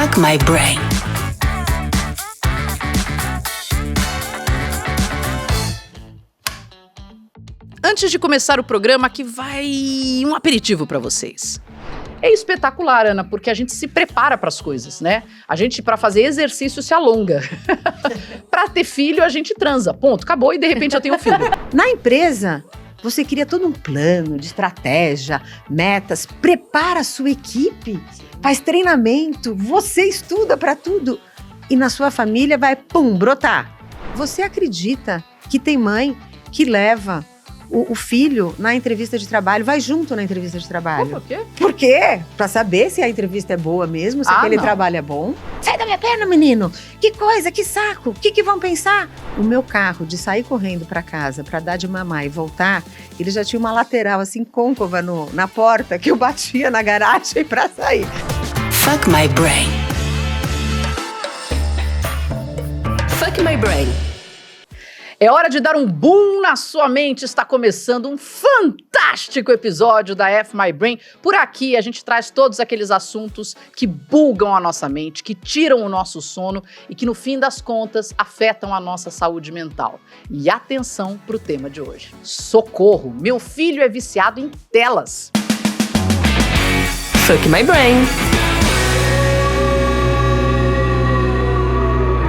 Fuck My Brain. Antes de começar o programa, aqui vai um aperitivo para vocês. É espetacular, Ana, porque a gente se prepara para as coisas, né? A gente, para fazer exercício, se alonga. Para ter filho, a gente transa. Ponto, acabou e de repente eu tenho um filho. Na empresa, você cria todo um plano de estratégia, metas, prepara a sua equipe, faz treinamento, você estuda para tudo. E na sua família vai, brotar. Você acredita que tem mãe que leva o filho na entrevista de trabalho, vai junto na entrevista de trabalho. Por quê? Por quê? Pra saber se a entrevista é boa mesmo, se aquele trabalho é bom. Sai da minha perna, menino! Que coisa, que saco! O que vão pensar? O meu carro, de sair correndo pra casa, pra dar de mamar e voltar, ele já tinha uma lateral assim, côncava na porta, que eu batia na garagem pra sair. Fuck My Brain. Fuck My Brain. É hora de dar um boom na sua mente. Está começando um fantástico episódio da F My Brain. Por aqui a gente traz todos aqueles assuntos que bugam a nossa mente, que tiram o nosso sono e que no fim das contas afetam a nossa saúde mental. E atenção para o tema de hoje. Socorro, meu filho é viciado em telas. Fuck My Brain.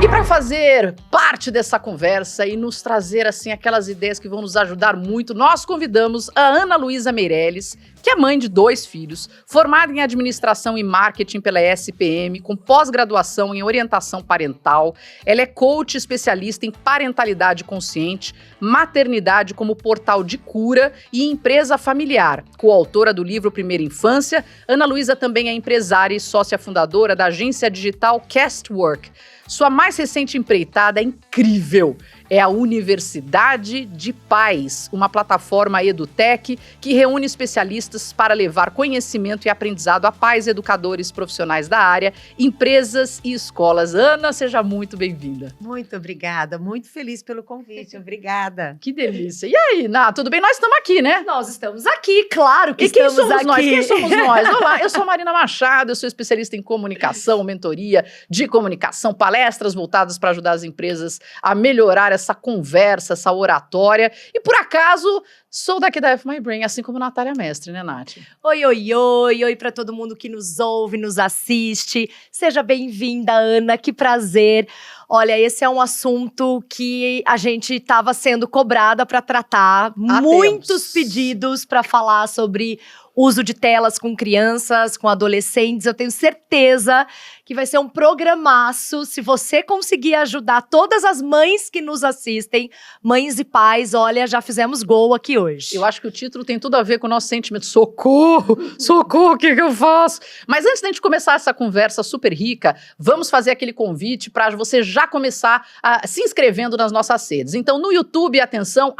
E para fazer parte dessa conversa e nos trazer assim aquelas ideias que vão nos ajudar muito, nós convidamos a Ana Luísa Meirelles, que é mãe de 2 filhos, formada em administração e marketing pela SPM, com pós-graduação em orientação parental. Ela é coach especialista em parentalidade consciente, maternidade como portal de cura e empresa familiar. Coautora do livro Primeira Infância, Ana Luísa também é empresária e sócia fundadora da agência digital Castwork. Sua mais recente empreitada é incrível. É a Universidade de Pais, uma plataforma edutech que reúne especialistas para levar conhecimento e aprendizado a pais, educadores, profissionais da área, empresas e escolas. Ana, seja muito bem-vinda. Muito obrigada, muito feliz pelo convite, obrigada. Que delícia. E aí, Ná, tudo bem? Nós estamos aqui, né? Nós estamos aqui, claro que e quem estamos somos aqui. Nós? Quem somos nós? Olá, eu sou a Marina Machado, eu sou especialista em comunicação, mentoria de comunicação, palestras voltadas para ajudar as empresas a melhorar essa conversa, essa oratória. E por acaso, sou daqui da F My Brain, assim como Natália Mestre, né, Nath? Oi para todo mundo que nos ouve, nos assiste. Seja bem-vinda, Ana, que prazer. Olha, esse é um assunto que a gente estava sendo cobrada para tratar. Muitos pedidos para falar sobre uso de telas com crianças, com adolescentes. Eu tenho certeza que vai ser um programaço. Se você conseguir ajudar todas as mães que nos assistem, mães e pais, olha, já fizemos gol aqui hoje. Eu acho que o título tem tudo a ver com o nosso sentimento. Socorro, socorro, o que eu faço? Mas antes da gente começar essa conversa super rica, vamos fazer aquele convite para você já começar se inscrevendo nas nossas redes. Então, no YouTube, atenção,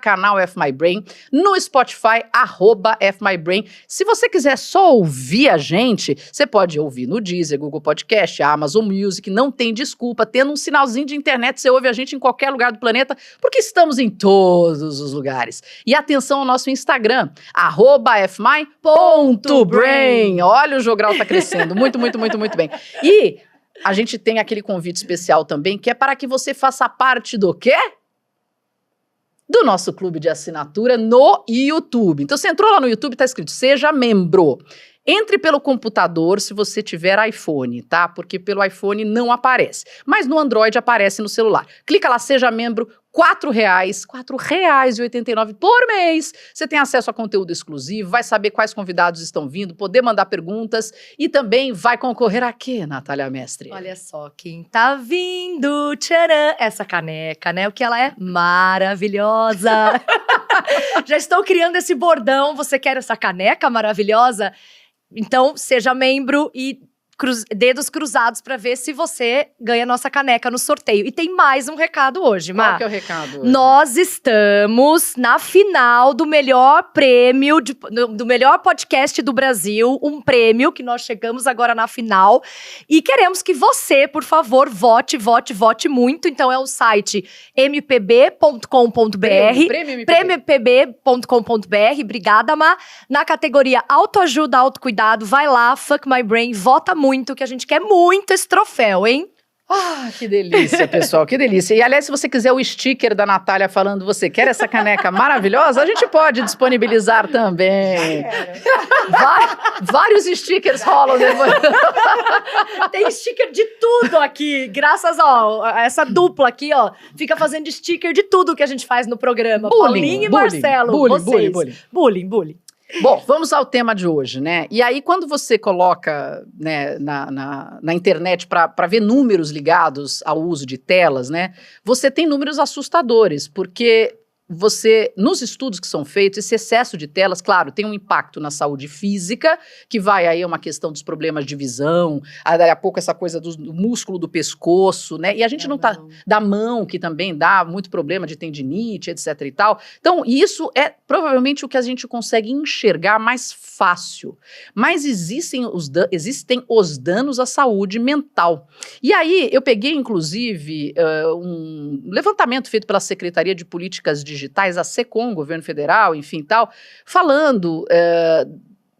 @canal F My Brain, no Spotify, @F My Brain. Se você quiser só ouvir a gente, você pode ouvir no Deezer, Google Podcast, Amazon Music, não tem desculpa, tendo um sinalzinho de internet, você ouve a gente em qualquer lugar do planeta, porque estamos em todos os lugares. E atenção ao nosso Instagram, @fmy.brain. Olha, o jogral tá crescendo, muito bem. E a gente tem aquele convite especial também, que é para que você faça parte do quê? Do nosso clube de assinatura no YouTube. Então, você entrou lá no YouTube, tá escrito Seja Membro. Entre pelo computador se você tiver iPhone, tá? Porque pelo iPhone não aparece. Mas no Android aparece no celular. Clica lá, Seja Membro, R$4,89 por mês. Você tem acesso a conteúdo exclusivo, vai saber quais convidados estão vindo, poder mandar perguntas e também vai concorrer a quê, Natália Mestre? Olha só, quem tá vindo, tcharam, essa caneca, né? O que ela é maravilhosa. Já estou criando esse bordão, você quer essa caneca maravilhosa? Então, seja membro e dedos cruzados para ver se você ganha nossa caneca no sorteio. E tem mais um recado hoje, Má. Qual que é o recado hoje? Nós estamos na final do melhor prêmio, do melhor podcast do Brasil, um prêmio que nós chegamos agora na final. E queremos que você, por favor, vote muito. Então é o site mpb.com.br. Prêmio.mpb.com.br. Obrigada, Má. Na categoria autoajuda, autocuidado, vai lá, Fuck My Brain, vota muito. muito, que a gente quer muito esse troféu, hein? Ah, que delícia, pessoal, que delícia. E, aliás, se você quiser o sticker da Natália falando, você quer essa caneca maravilhosa, a gente pode disponibilizar também. Vários stickers rolam depois. Tem sticker de tudo aqui, graças a essa dupla aqui, ó. Fica fazendo sticker de tudo que a gente faz no programa. Paulinho e Marcelo, vocês. Bullying. Bom, vamos ao tema de hoje, né? E aí, quando você coloca, né, na internet para ver números ligados ao uso de telas, né? Você tem números assustadores, porque nos estudos que são feitos, esse excesso de telas, claro, tem um impacto na saúde física, que vai aí a uma questão dos problemas de visão, daí a pouco essa coisa do músculo do pescoço, né? E a gente da mão, que também dá muito problema de tendinite, etc e tal. Então, isso é provavelmente o que a gente consegue enxergar mais fácil. Mas existem os danos à saúde mental. E aí, eu peguei, inclusive, um levantamento feito pela Secretaria de Políticas Digitais, a SECOM, governo federal, enfim, tal, falando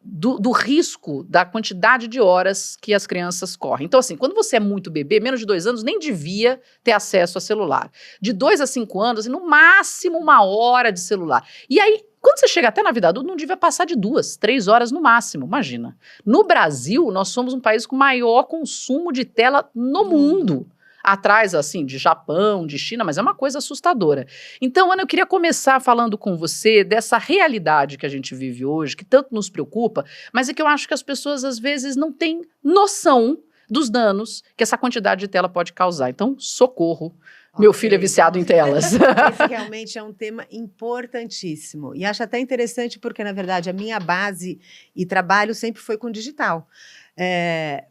do risco da quantidade de horas que as crianças correm. Então, assim, quando você é muito bebê, menos de 2 anos, nem devia ter acesso a celular. De 2 a 5 anos, assim, no máximo 1 hora de celular. E aí, quando você chega até na vida adulta, não devia passar de 2, 3 horas no máximo, imagina. No Brasil, nós somos um país com maior consumo de tela no mundo. Atrás, assim, de Japão, de China, mas é uma coisa assustadora. Então, Ana, eu queria começar falando com você dessa realidade que a gente vive hoje, que tanto nos preocupa, mas é que eu acho que as pessoas, às vezes, não têm noção dos danos que essa quantidade de tela pode causar. Então, socorro. Meu filho é viciado em telas. Esse realmente é um tema importantíssimo. E acho até interessante porque, na verdade, a minha base e trabalho sempre foi com digital.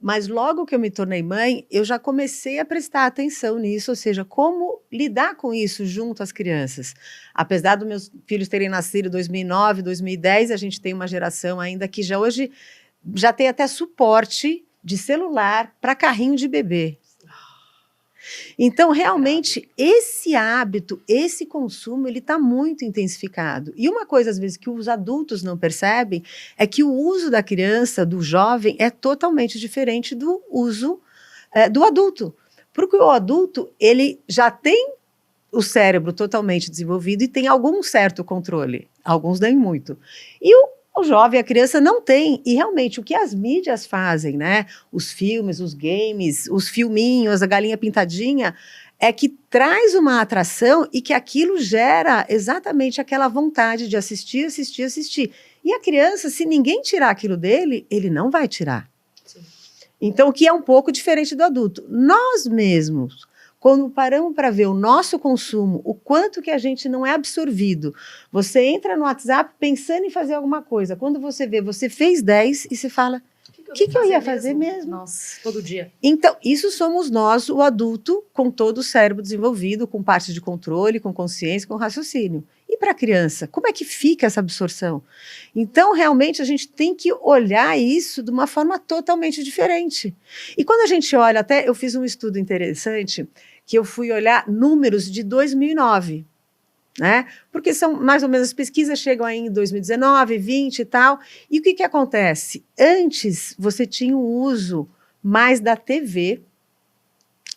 Mas logo que eu me tornei mãe, eu já comecei a prestar atenção nisso, ou seja, como lidar com isso junto às crianças. Apesar dos meus filhos terem nascido em 2009, 2010, a gente tem uma geração ainda que já hoje já tem até suporte de celular para carrinho de bebê. Então, realmente, esse hábito, esse consumo, ele está muito intensificado. E uma coisa, às vezes, que os adultos não percebem é que o uso da criança, do jovem, é totalmente diferente do uso do adulto. Porque o adulto, ele já tem o cérebro totalmente desenvolvido e tem algum certo controle. Alguns nem muito. E o jovem, a criança não tem, e realmente o que as mídias fazem, né? Os filmes, os games, os filminhos, a galinha pintadinha, é que traz uma atração e que aquilo gera exatamente aquela vontade de assistir. E a criança, se ninguém tirar aquilo dele, ele não vai tirar. Sim. Então, o que é um pouco diferente do adulto. Nós mesmos, quando paramos para ver o nosso consumo, o quanto que a gente não é absorvido. Você entra no WhatsApp pensando em fazer alguma coisa. Quando você vê, você fez 10 e você fala, o que eu ia fazer mesmo? Nossa, todo dia. Então, isso somos nós, o adulto, com todo o cérebro desenvolvido, com parte de controle, com consciência, com raciocínio. E para a criança, como é que fica essa absorção? Então, realmente, a gente tem que olhar isso de uma forma totalmente diferente. E quando a gente olha, até eu fiz um estudo interessante, que eu fui olhar números de 2009, né? Porque são mais ou menos, as pesquisas chegam aí em 2019, 20 e tal. E o que acontece? Antes, você tinha um uso mais da TV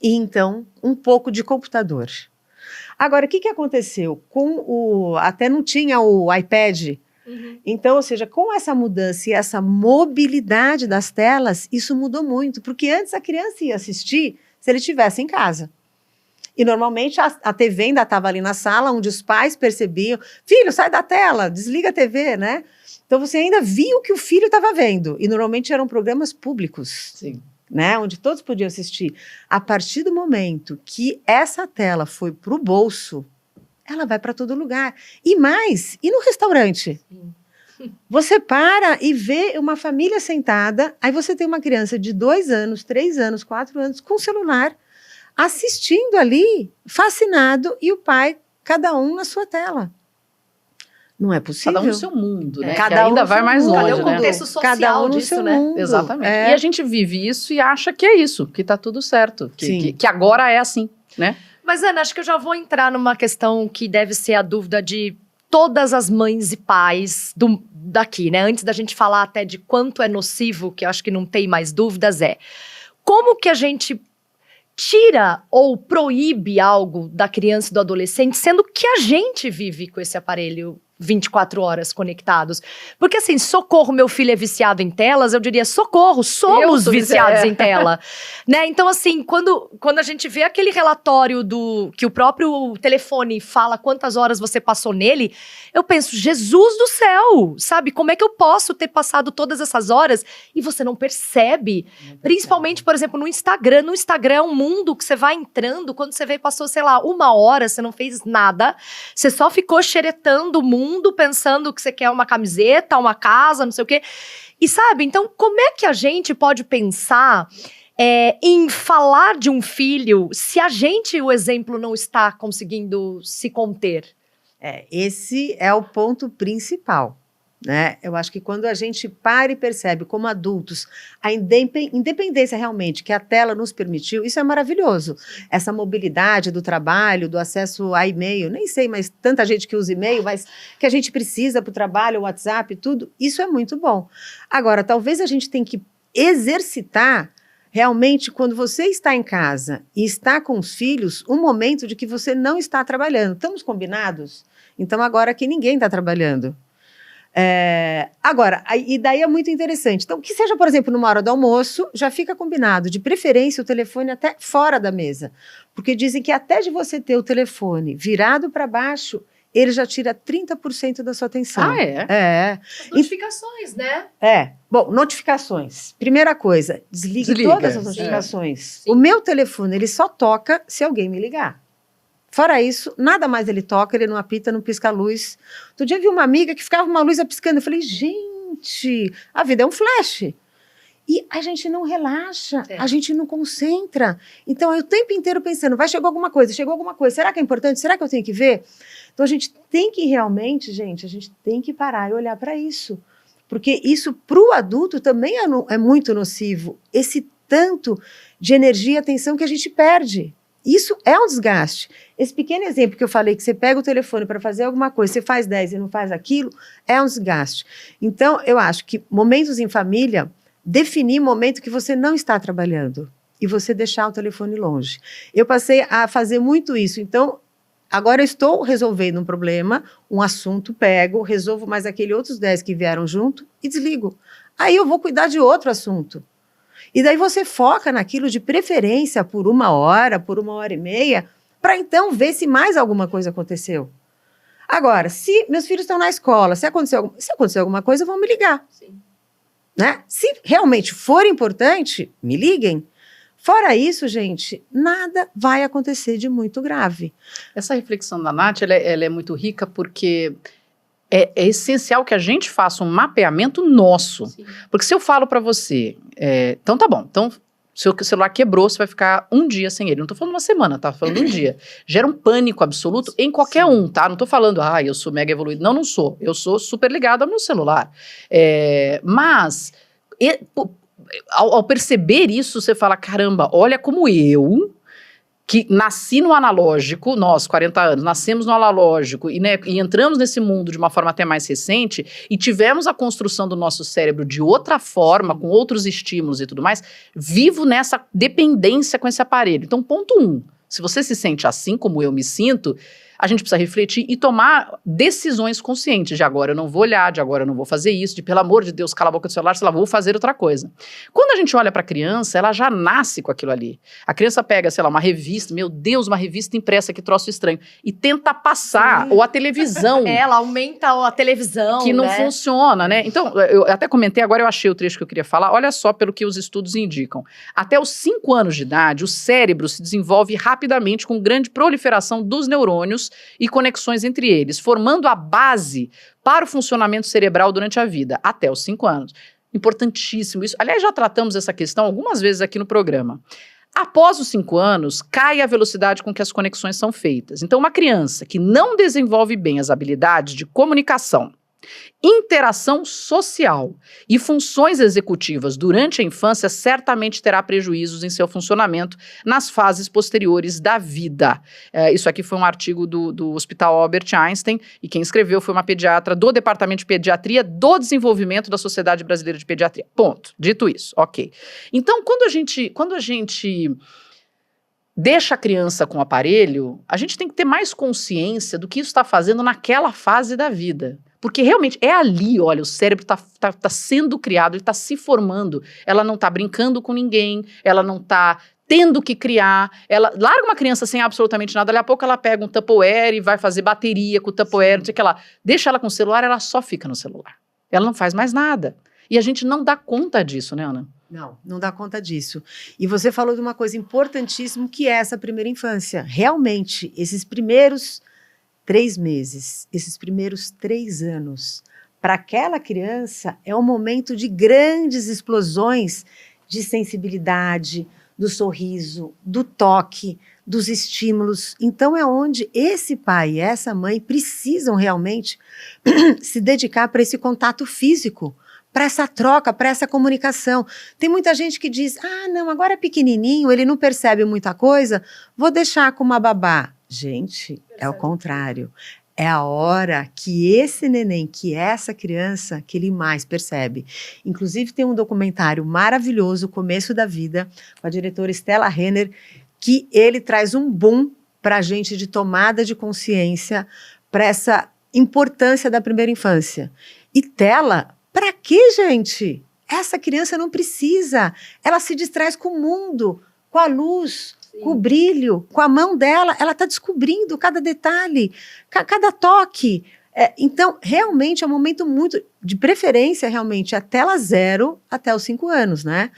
e, então, um pouco de computador. Agora, o que aconteceu? Até não tinha o iPad. Uhum. Então, ou seja, com essa mudança e essa mobilidade das telas, isso mudou muito. Porque antes a criança ia assistir se ele estivesse em casa. E normalmente a TV ainda estava ali na sala, onde os pais percebiam, filho, sai da tela, desliga a TV, né? Então você ainda via o que o filho estava vendo. E normalmente eram programas públicos, sim, né? Onde todos podiam assistir. A partir do momento que essa tela foi para o bolso, ela vai para todo lugar. E mais, e no restaurante? Sim. Você para e vê uma família sentada, aí você tem uma criança de 2 anos, 3 anos, 4 anos, com celular, assistindo ali, fascinado, e o pai, cada um na sua tela. Não é possível. Cada um no seu mundo, né? Cada que ainda vai mais longe, Cadê o contexto social cada um no disso, seu né? mundo. Exatamente. E a gente vive isso e acha que é isso, que tá tudo certo, que agora é assim, né? Mas, Ana, acho que eu já vou entrar numa questão que deve ser a dúvida de todas as mães e pais daqui, né? Antes da gente falar até de quanto é nocivo, que eu acho que não tem mais dúvidas, como que a gente tira ou proíbe algo da criança e do adolescente, sendo que a gente vive com esse aparelho 24 horas conectados. Porque assim, socorro, meu filho é viciado em telas, eu diria, socorro, somos viciados em tela. Né? Então assim, quando a gente vê aquele relatório que o próprio telefone fala quantas horas você passou nele, eu penso, Jesus do céu, sabe? Como é que eu posso ter passado todas essas horas e você não percebe? Principalmente, por exemplo, no Instagram. No Instagram é um mundo que você vai entrando, quando você vê, passou, sei lá, 1 hora, você não fez nada, você só ficou xeretando o mundo, pensando que você quer uma camiseta, uma casa, não sei o quê. E sabe, então, como é que a gente pode pensar em falar de um filho se a gente, o exemplo, não está conseguindo se conter? Esse é o ponto principal, né? Eu acho que quando a gente para e percebe como adultos a independência realmente que a tela nos permitiu, isso é maravilhoso. Essa mobilidade do trabalho, do acesso a e-mail, nem sei, mas tanta gente que usa e-mail, mas que a gente precisa para o trabalho, o WhatsApp, tudo, isso é muito bom. Agora, talvez a gente tenha que exercitar realmente, quando você está em casa e está com os filhos, um momento de que você não está trabalhando. Estamos combinados? Então, agora que ninguém está trabalhando. E daí é muito interessante. Então, que seja, por exemplo, numa hora do almoço, já fica combinado, de preferência, o telefone até fora da mesa. Porque dizem que até de você ter o telefone virado para baixo, ele já tira 30% da sua atenção. Ah, é? As notificações, né? Bom, notificações. Primeira coisa, desligue todas as notificações. Sim. O meu telefone, ele só toca se alguém me ligar. Fora isso, nada mais ele toca, ele não apita, não pisca a luz. Outro dia eu vi uma amiga que ficava uma luz piscando. Eu falei, gente, a vida é um flash. E a gente não relaxa, a gente não concentra. Então, é o tempo inteiro pensando, chegou alguma coisa, será que é importante? Será que eu tenho que ver? Então, a gente tem que realmente, a gente tem que parar e olhar para isso. Porque isso, para o adulto, também é muito nocivo. Esse tanto de energia e atenção que a gente perde. Isso é um desgaste. Esse pequeno exemplo que eu falei, que você pega o telefone para fazer alguma coisa, você faz 10 e não faz aquilo, é um desgaste. Então, eu acho que momentos em família, definir momento que você não está trabalhando e você deixar o telefone longe. Eu passei a fazer muito isso. Então, agora eu estou resolvendo um problema, um assunto, resolvo mais aquele outros 10 que vieram junto e desligo. Aí eu vou cuidar de outro assunto. E daí você foca naquilo de preferência por 1 hora, por 1h30, para então ver se mais alguma coisa aconteceu. Agora, se meus filhos estão na escola, se acontecer alguma coisa, vão me ligar. Sim. Né? Se realmente for importante, me liguem. Fora isso, gente, nada vai acontecer de muito grave. Essa reflexão da Nath, ela é muito rica porque é essencial que a gente faça um mapeamento nosso. Sim. Porque se eu falo para você, então tá bom, então seu celular quebrou, você vai ficar 1 dia sem ele. Não tô falando 1 semana, tá falando 1 dia. Gera um pânico absoluto em qualquer um, tá? Não tô falando, eu sou mega evoluído. Não sou. Eu sou super ligado ao meu celular. Mas, ao perceber isso, você fala, caramba, olha como eu, que nasci no analógico, nós, 40 anos, nascemos no analógico e entramos nesse mundo de uma forma até mais recente e tivemos a construção do nosso cérebro de outra forma, com outros estímulos e tudo mais, vivo nessa dependência com esse aparelho. Então, ponto 1, se você se sente assim como eu me sinto, a gente precisa refletir e tomar decisões conscientes. De agora eu não vou olhar, de agora eu não vou fazer isso, de pelo amor de Deus, cala a boca do celular, sei lá, vou fazer outra coisa. Quando a gente olha para a criança, ela já nasce com aquilo ali. A criança pega, sei lá, uma revista, meu Deus, uma revista impressa, que troço estranho, e tenta passar, ou a televisão. Ela aumenta a televisão, que não funciona, né? Então, eu até comentei, agora eu achei o trecho que eu queria falar, olha só pelo que os estudos indicam. Até os 5 anos de idade, o cérebro se desenvolve rapidamente com grande proliferação dos neurônios e conexões entre eles, formando a base para o funcionamento cerebral durante a vida, até os 5 anos. Importantíssimo isso. Aliás, já tratamos essa questão algumas vezes aqui no programa. Após os 5 anos, cai a velocidade com que as conexões são feitas. Então, uma criança que não desenvolve bem as habilidades de comunicação, Interação social e funções executivas durante a infância certamente terá prejuízos em seu funcionamento nas fases posteriores da vida. Isso aqui foi um artigo do Hospital Albert Einstein, e quem escreveu foi uma pediatra do Departamento de Pediatria do Desenvolvimento da Sociedade Brasileira de Pediatria. Ponto. Dito isso, ok. Então, quando a gente deixa a criança com o aparelho, a gente tem que ter mais consciência do que isso está fazendo naquela fase da vida. Porque realmente é ali, olha, o cérebro tá sendo criado, ele está se formando. Ela não está brincando com ninguém, ela não está tendo que criar. Ela larga uma criança sem absolutamente nada, daqui a pouco ela pega um Tupperware e vai fazer bateria com o Tupperware, não sei o que lá. Deixa ela com o celular, ela só fica no celular. Ela não faz mais nada. E a gente não dá conta disso, né, Ana? Não dá conta disso. E você falou de uma coisa importantíssima, que é essa primeira infância. Realmente, esses primeiros 3 meses, esses primeiros 3 anos, para aquela criança é um momento de grandes explosões de sensibilidade, do sorriso, do toque, dos estímulos. Então é onde esse pai e essa mãe precisam realmente se dedicar para esse contato físico, para essa troca, para essa comunicação. Tem muita gente que diz, não, agora é pequenininho, ele não percebe muita coisa, vou deixar com uma babá. Gente, é o contrário. É a hora que esse neném, que é essa criança, que ele mais percebe. Inclusive, tem um documentário maravilhoso, Começo da Vida, com a diretora Stella Renner, que ele traz um boom para a gente de tomada de consciência, para essa importância da primeira infância. E tela, para quê, gente? Essa criança não precisa. Ela se distrai com o mundo, com a luz, com o brilho, com a mão dela, ela está descobrindo cada detalhe, cada toque. Então, realmente, é um momento muito, de preferência, realmente, a tela 0 até os 5 anos, né?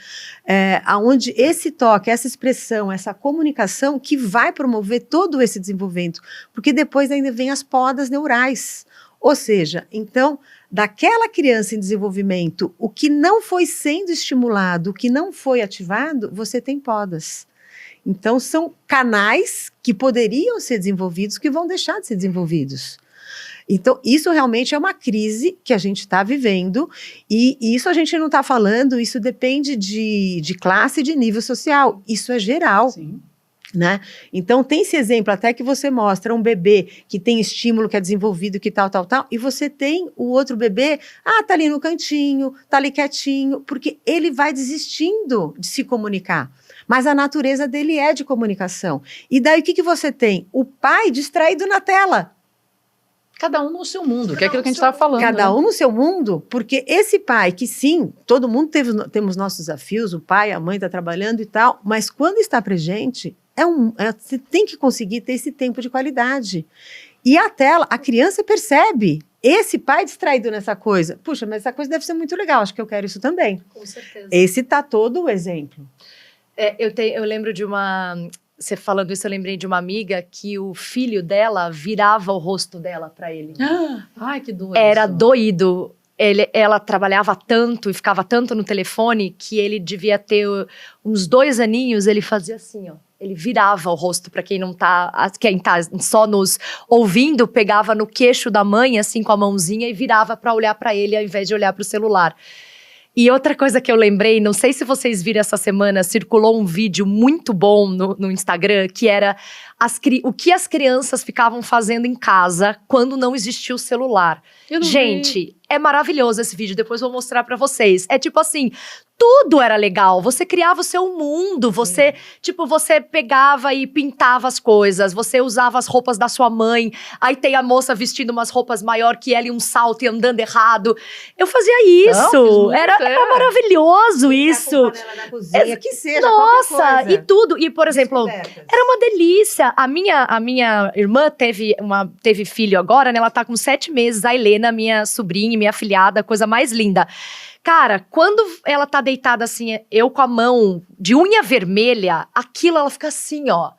Onde esse toque, essa expressão, essa comunicação que vai promover todo esse desenvolvimento, porque depois ainda vem as podas neurais. Ou seja, então, daquela criança em desenvolvimento, o que não foi sendo estimulado, o que não foi ativado, você tem podas. Então, são canais que poderiam ser desenvolvidos que vão deixar de ser desenvolvidos. Então, isso realmente é uma crise que a gente está vivendo, e isso a gente não está falando, isso depende de classe e de nível social, isso é geral. Sim. Né? Então, tem esse exemplo até que você mostra um bebê que tem estímulo, que é desenvolvido, que tal, e você tem o outro bebê, tá ali no cantinho, tá ali quietinho, porque ele vai desistindo de se comunicar. Mas a natureza dele é de comunicação. E daí o que você tem? O pai distraído na tela. Cada um no seu mundo, que é aquilo que a gente estava falando. Cada né? um no seu mundo, porque esse pai, que sim, todo mundo temos nossos desafios, o pai, a mãe está trabalhando e tal, mas quando está presente, você tem que conseguir ter esse tempo de qualidade. E a tela, a criança percebe. Esse pai distraído nessa coisa, puxa, mas essa coisa deve ser muito legal, acho que eu quero isso também. Com certeza. Esse tá todo o exemplo. Eu lembro de uma... Você falando isso, eu lembrei de uma amiga que o filho dela virava o rosto dela pra ele. Ai, que doido. Era doído. Ela trabalhava tanto e ficava tanto no telefone que ele devia ter uns 2 aninhos, ele fazia assim, ó. Ele virava o rosto para quem tá só nos ouvindo, pegava no queixo da mãe, assim, com a mãozinha e virava para olhar para ele ao invés de olhar para o celular. E outra coisa que eu lembrei, não sei se vocês viram essa semana, circulou um vídeo muito bom no Instagram, que era o que as crianças ficavam fazendo em casa quando não existia o celular. Gente, é maravilhoso esse vídeo, depois eu vou mostrar pra vocês. É tipo assim, tudo era legal, você criava o seu mundo, você pegava e pintava as coisas, você usava as roupas da sua mãe, aí tem a moça vestindo umas roupas maior que ela e um salto e andando errado. Eu fazia isso, era maravilhoso isso. Na cozinha, que seja, nossa, coisa. e tudo, e por exemplo, era uma delícia. A minha irmã teve filho agora, né? Ela tá com 7 meses, a Helena, minha sobrinha, minha afilhada, coisa mais linda. Cara, quando ela tá deitada assim, eu com a mão de unha vermelha, aquilo ela fica assim, ó.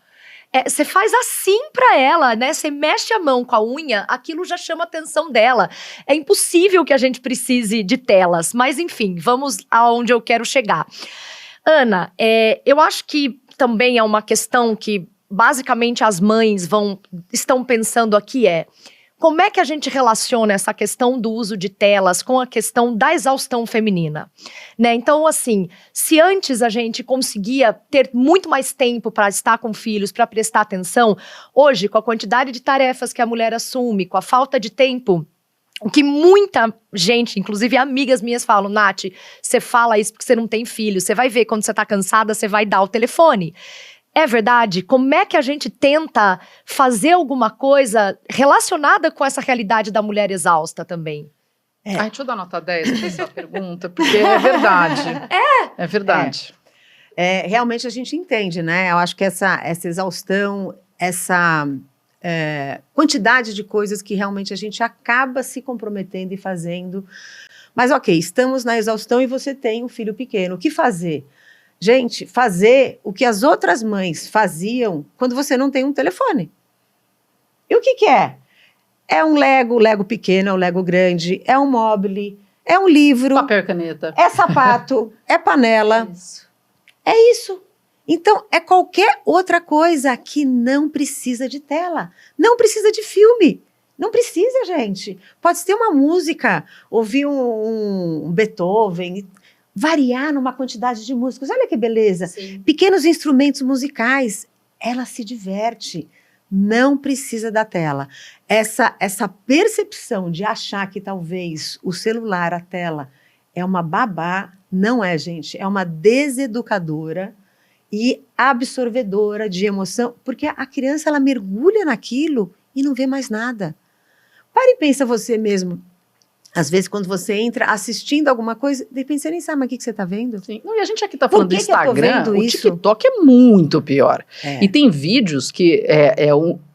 Você faz assim pra ela, né? Você mexe a mão com a unha, aquilo já chama a atenção dela. É impossível que a gente precise de telas. Mas enfim, vamos aonde eu quero chegar. Ana, eu acho que também é uma questão que basicamente as mães estão pensando aqui Como é que a gente relaciona essa questão do uso de telas com a questão da exaustão feminina? Né? Então, assim, se antes a gente conseguia ter muito mais tempo para estar com filhos, para prestar atenção, hoje, com a quantidade de tarefas que a mulher assume, com a falta de tempo, o que muita gente, inclusive amigas minhas falam, Nath, você fala isso porque você não tem filho, você vai ver quando você tá cansada, você vai dar o telefone. É verdade? Como é que a gente tenta fazer alguma coisa relacionada com essa realidade da mulher exausta também? Ai, deixa eu dar nota 10 pra essa pergunta, porque é verdade. É verdade. Realmente a gente entende, né? Eu acho que essa exaustão, essa quantidade de coisas que realmente a gente acaba se comprometendo e fazendo. Mas ok, estamos na exaustão e você tem um filho pequeno. O que fazer? Gente, fazer o que as outras mães faziam quando você não tem um telefone. E o que é? É um Lego pequeno, é um Lego grande, é um mobile, é um livro, Papel e caneta. é sapato, é panela. Isso. É isso. Então, é qualquer outra coisa que não precisa de tela, não precisa de filme. Não precisa, gente. Pode ter uma música, ouvir um Beethoven, variar numa quantidade de músicas. Olha que beleza. Sim. Pequenos instrumentos musicais. Ela se diverte. Não precisa da tela. Essa percepção de achar que talvez o celular, a tela, é uma babá, não é, gente. É uma deseducadora e absorvedora de emoção, porque a criança, ela mergulha naquilo e não vê mais nada. Para e pensa você mesmo. Às vezes, quando você entra assistindo alguma coisa, de repente você nem sabe, mas o que você está vendo? Sim. Não, e a gente aqui tá Por falando do que que eu tô Instagram, vendo o isso? TikTok é muito pior. É. E tem vídeos que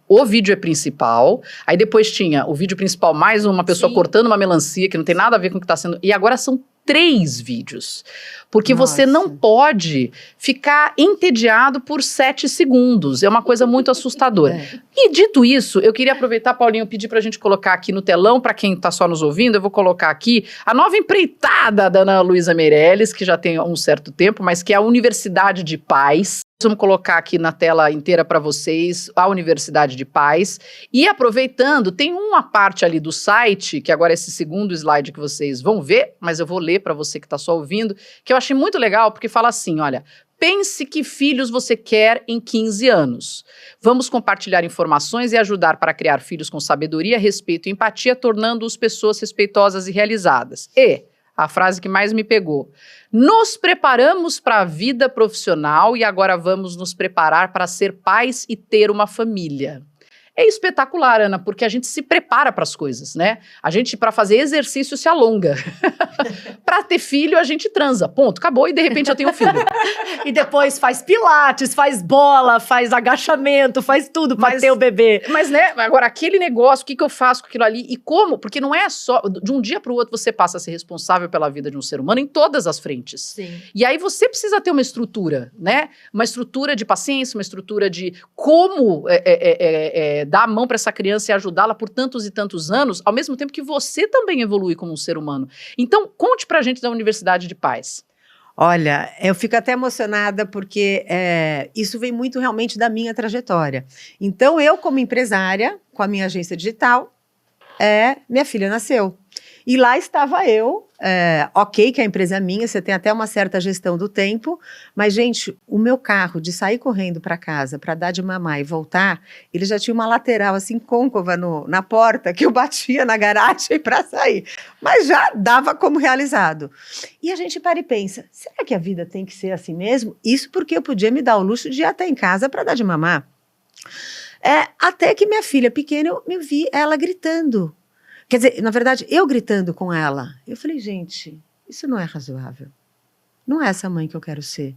o vídeo é principal, aí depois tinha o vídeo principal mais uma pessoa Sim. cortando uma melancia, que não tem nada a ver com o que está sendo... E agora são 3 vídeos. Porque você Nossa. não pode ficar entediado por 7 segundos. É uma coisa muito assustadora. É. E dito isso, eu queria aproveitar, Paulinho, pedir pra gente colocar aqui no telão, pra quem tá só nos ouvindo, eu vou colocar aqui a nova empreitada da Ana Luísa Meirelles, que já tem um certo tempo, mas que é a Universidade de Paz. Vamos colocar aqui na tela inteira para vocês a Universidade de Paz. E aproveitando, tem uma parte ali do site, que agora é esse segundo slide que vocês vão ver, mas eu vou ler para você que está só ouvindo, que eu achei muito legal, porque fala assim, olha... Pense que filhos você quer em 15 anos. Vamos compartilhar informações e ajudar para criar filhos com sabedoria, respeito e empatia, tornando-os pessoas respeitosas e realizadas. E, a frase que mais me pegou, nos preparamos para a vida profissional e agora vamos nos preparar para ser pais e ter uma família. É espetacular, Ana, porque a gente se prepara para as coisas, né? A gente, para fazer exercício, se alonga. Para ter filho, a gente transa. Ponto, acabou e de repente eu tenho um filho. E depois faz pilates, faz bola, faz agachamento, faz tudo pra Mas- ter o bebê. Mas, né, agora aquele negócio, o que eu faço com aquilo ali e como? Porque não é só, de um dia para o outro você passa a ser responsável pela vida de um ser humano em todas as frentes. Sim. E aí você precisa ter uma estrutura, né? Uma estrutura de paciência, uma estrutura de como dar a mão para essa criança e ajudá-la por tantos e tantos anos, ao mesmo tempo que você também evolui como um ser humano. Então, conte pra gente da Universidade de Paz. Olha, eu fico até emocionada porque isso vem muito realmente da minha trajetória. Então, eu como empresária, com a minha agência digital, minha filha nasceu. E lá estava eu, ok que a empresa é minha, você tem até uma certa gestão do tempo, mas, gente, o meu carro de sair correndo para casa, para dar de mamar e voltar, ele já tinha uma lateral assim, côncava na porta, que eu batia na garagem para sair. Mas já dava como realizado. E a gente para e pensa, será que a vida tem que ser assim mesmo? Isso porque eu podia me dar o luxo de ir até em casa para dar de mamar. Até que minha filha pequena, eu me vi ela gritando. Quer dizer, na verdade, eu gritando com ela. Eu falei, gente, isso não é razoável. Não é essa mãe que eu quero ser.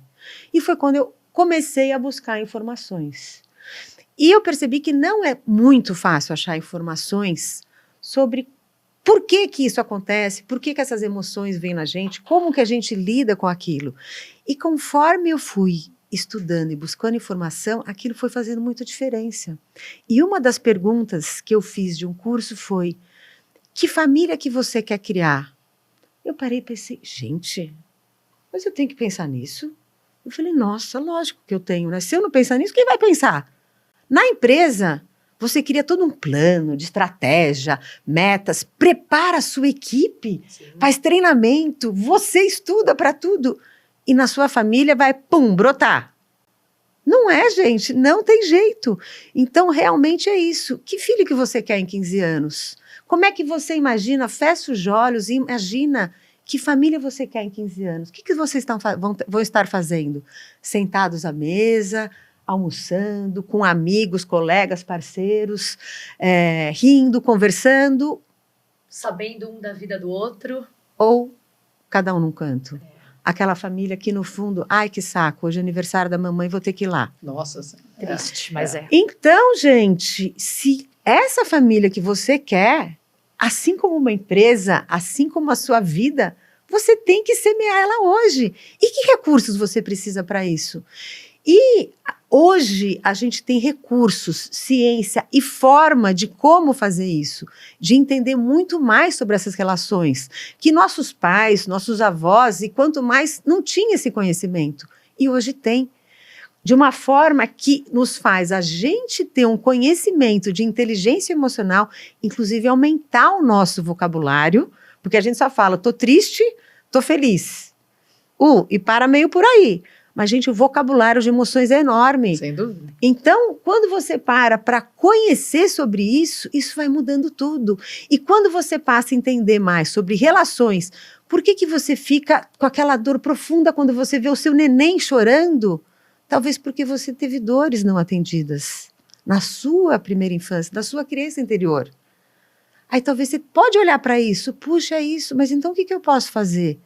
E foi quando eu comecei a buscar informações. E eu percebi que não é muito fácil achar informações sobre por que que isso acontece, por que que essas emoções vêm na gente, como que a gente lida com aquilo. E conforme eu fui estudando e buscando informação, aquilo foi fazendo muita diferença. E uma das perguntas que eu fiz de um curso foi: que família que você quer criar? Eu parei e pensei, gente, mas eu tenho que pensar nisso? Eu falei, nossa, lógico que eu tenho, né? Se eu não pensar nisso, quem vai pensar? Na empresa, Você cria todo um plano de estratégia, metas, prepara a sua equipe, faz treinamento, você estuda para tudo. E na sua família vai, pum, brotar. Não é, gente, não tem jeito. Então, realmente é isso. Que filho que você quer em 15 anos? Como é que você imagina, fecha os olhos e imagina que família você quer em 15 anos? O que vocês vão estar fazendo? Sentados à mesa, almoçando, com amigos, colegas, parceiros, rindo, conversando, Sabendo um da vida do outro. ou cada um num canto? Aquela família que, no fundo, ai, que saco, hoje é aniversário da mamãe, vou ter que ir lá. Nossa, assim, Triste, mas é. Então, gente, se essa família que você quer, assim como uma empresa, assim como a sua vida, você tem que semear ela hoje. E que recursos você precisa para isso? E hoje a gente tem recursos, ciência e forma de como fazer isso, de entender muito mais sobre essas relações, que nossos pais, nossos avós e quanto mais não tinham esse conhecimento. E hoje tem. De uma forma que nos faz a gente ter um conhecimento de inteligência emocional, inclusive aumentar o nosso vocabulário, porque a gente só fala, tô triste, tô feliz. E para meio por aí. Mas, gente, o vocabulário de emoções é enorme. sem dúvida. Então, quando você para conhecer sobre isso, isso vai mudando tudo. E quando você passa a entender mais sobre relações, por que você fica com aquela dor profunda quando você vê o seu neném chorando? Talvez porque você teve dores não atendidas na sua primeira infância, na sua criança interior. Aí talvez você pode olhar para isso, puxa, é isso, mas então o que eu posso fazer?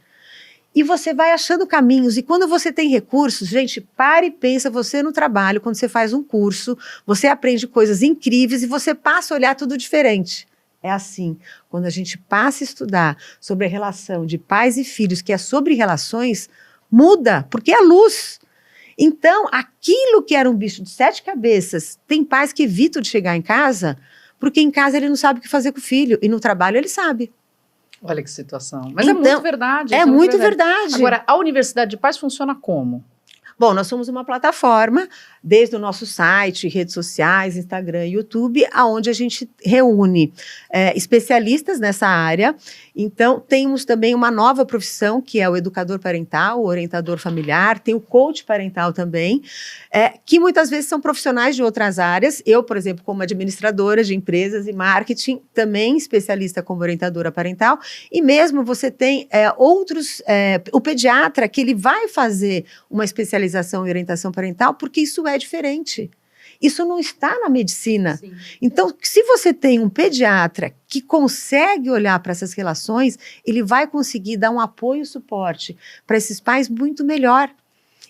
E você vai achando caminhos, e quando você tem recursos, gente, para e pensa você no trabalho, quando você faz um curso, você aprende coisas incríveis e você passa a olhar tudo diferente. É assim, quando a gente passa a estudar sobre a relação de pais e filhos, que é sobre relações, muda, porque é luz. Então, aquilo que era um bicho de 7 cabeças, tem pais que evitam de chegar em casa, porque em casa ele não sabe o que fazer com o filho, e no trabalho ele sabe. Olha que situação. Mas é Então, muito verdade. É isso muito verdade. Agora, a Universidade de Paz funciona como? Bom, nós somos uma plataforma, desde o nosso site, redes sociais, Instagram, YouTube, aonde a gente reúne especialistas nessa área. Então, temos também uma nova profissão, que é o educador parental, o orientador familiar, tem o coach parental também, que muitas vezes são profissionais de outras áreas. Eu, por exemplo, como administradora de empresas e marketing, também especialista como orientadora parental, e mesmo você tem outros, o pediatra, que ele vai fazer uma especialização em orientação parental, porque isso é diferente. Isso não está na medicina. Sim. Então, se você tem um pediatra que consegue olhar para essas relações, ele vai conseguir dar um apoio e suporte para esses pais muito melhor.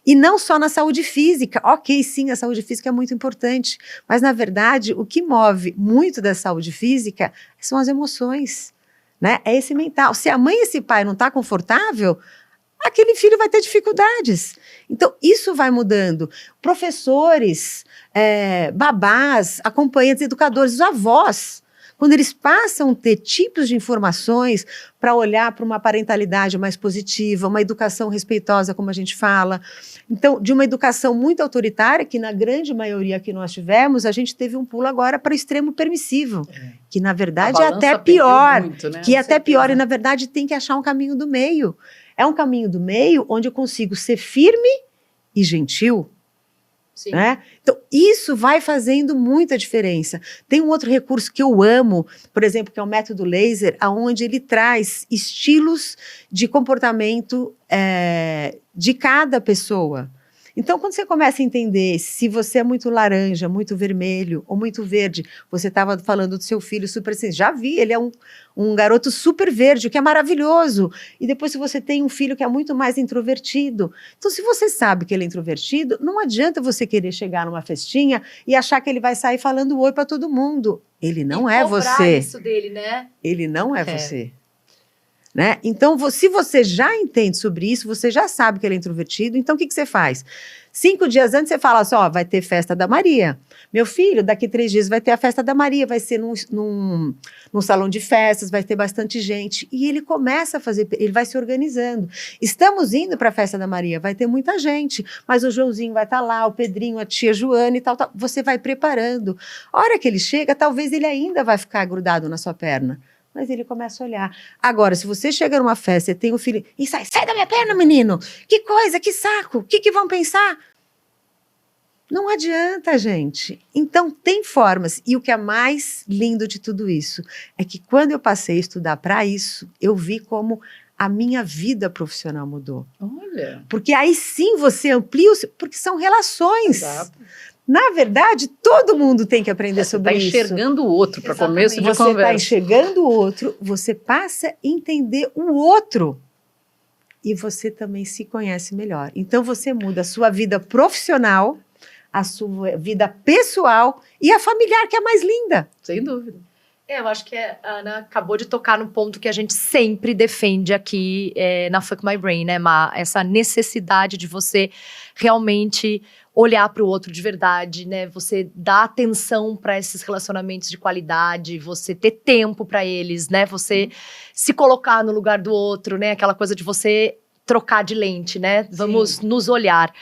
E não só na saúde física. Ok, sim, a saúde física é muito importante, mas, na verdade, o que move muito da saúde física são as emoções, né? É esse mental. Se a mãe e esse pai não estão confortável, aquele filho vai ter dificuldades. Então, isso vai mudando. Professores, babás, acompanhantes, educadores, os avós, quando eles passam a ter tipos de informações para olhar para uma parentalidade mais positiva, uma educação respeitosa, como a gente fala. Então, de uma educação muito autoritária, que na grande maioria que nós tivemos, a gente teve um pulo agora para o extremo permissivo, que na verdade é até pior, muito, né? que é até pior, e na verdade tem que achar um caminho do meio. É um caminho do meio onde eu consigo ser firme e gentil. Sim. Né? Então, isso vai fazendo muita diferença. Tem um outro recurso que eu amo, por exemplo, que é o método laser, onde ele traz estilos de comportamento de cada pessoa. Então, quando você começa a entender se você é muito laranja, muito vermelho ou muito verde, você estava falando do seu filho super assim, já vi, ele é um garoto super verde, o que é maravilhoso. E depois, se você tem um filho que é muito mais introvertido. Então, se você sabe que ele é introvertido, não adianta você querer chegar numa festinha e achar que ele vai sair falando oi para todo mundo. Ele não é cobrar você. isso dele, né? Ele não é você. Né? Então, se você já entende sobre isso, você já sabe que ele é introvertido, então o que você faz? 5 dias antes você fala assim, ó, vai ter festa da Maria. Meu filho, daqui 3 dias vai ter a festa da Maria, vai ser num salão de festas, vai ter bastante gente. E ele começa a fazer, ele vai se organizando. Estamos indo para a festa da Maria, vai ter muita gente, mas o Joãozinho vai estar lá, o Pedrinho, a tia Joana e tal. Você vai preparando. A hora que ele chega, talvez ele ainda vai ficar grudado na sua perna. Mas ele começa a olhar. Agora, se você chega numa festa e tem um filho... E sai da minha perna, menino! Que coisa, que saco! O que vão pensar? Não adianta, gente. Então, tem formas. E o que é mais lindo de tudo isso é que quando eu passei a estudar para isso, eu vi como a minha vida profissional mudou. Olha. Porque aí sim você amplia... Porque são relações. Exato. Na verdade, todo mundo tem que aprender sobre isso. Você está enxergando o outro para começo de Você conversa. está enxergando o outro, você passa a entender o outro. E você também se conhece melhor. Então, você muda a sua vida profissional, a sua vida pessoal e a familiar, que é a mais linda. Sem dúvida. Eu acho que a Ana acabou de tocar no ponto que a gente sempre defende aqui na Fuck My Brain, né, Ma? Essa necessidade de você realmente olhar para o outro de verdade, né? Você dar atenção para esses relacionamentos de qualidade, você ter tempo para eles, né? Você se colocar no lugar do outro, né? Aquela coisa de você trocar de lente, né? Vamos nos olhar.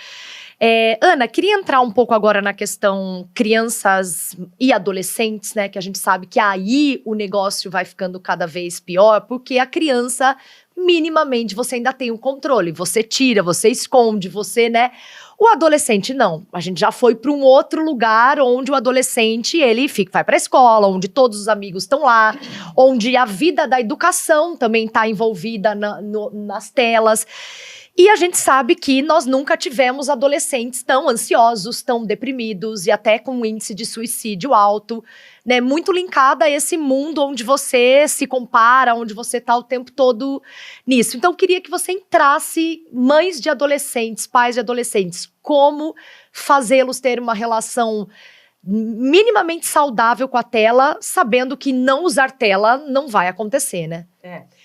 Ana, queria entrar um pouco agora na questão crianças e adolescentes, né? Que a gente sabe que aí o negócio vai ficando cada vez pior, porque a criança, minimamente, você ainda tem o controle. Você tira, você esconde, você, né? O adolescente, não. A gente já foi para um outro lugar onde o adolescente, ele vai para a escola, onde todos os amigos estão lá, onde a vida da educação também está envolvida nas telas. E a gente sabe que nós nunca tivemos adolescentes tão ansiosos, tão deprimidos e até com um índice de suicídio alto, né? Muito linkada a esse mundo onde você se compara, onde você está o tempo todo nisso. Então, eu queria que você entrasse, mães de adolescentes, pais de adolescentes, como fazê-los ter uma relação minimamente saudável com a tela, sabendo que não usar tela não vai acontecer, né?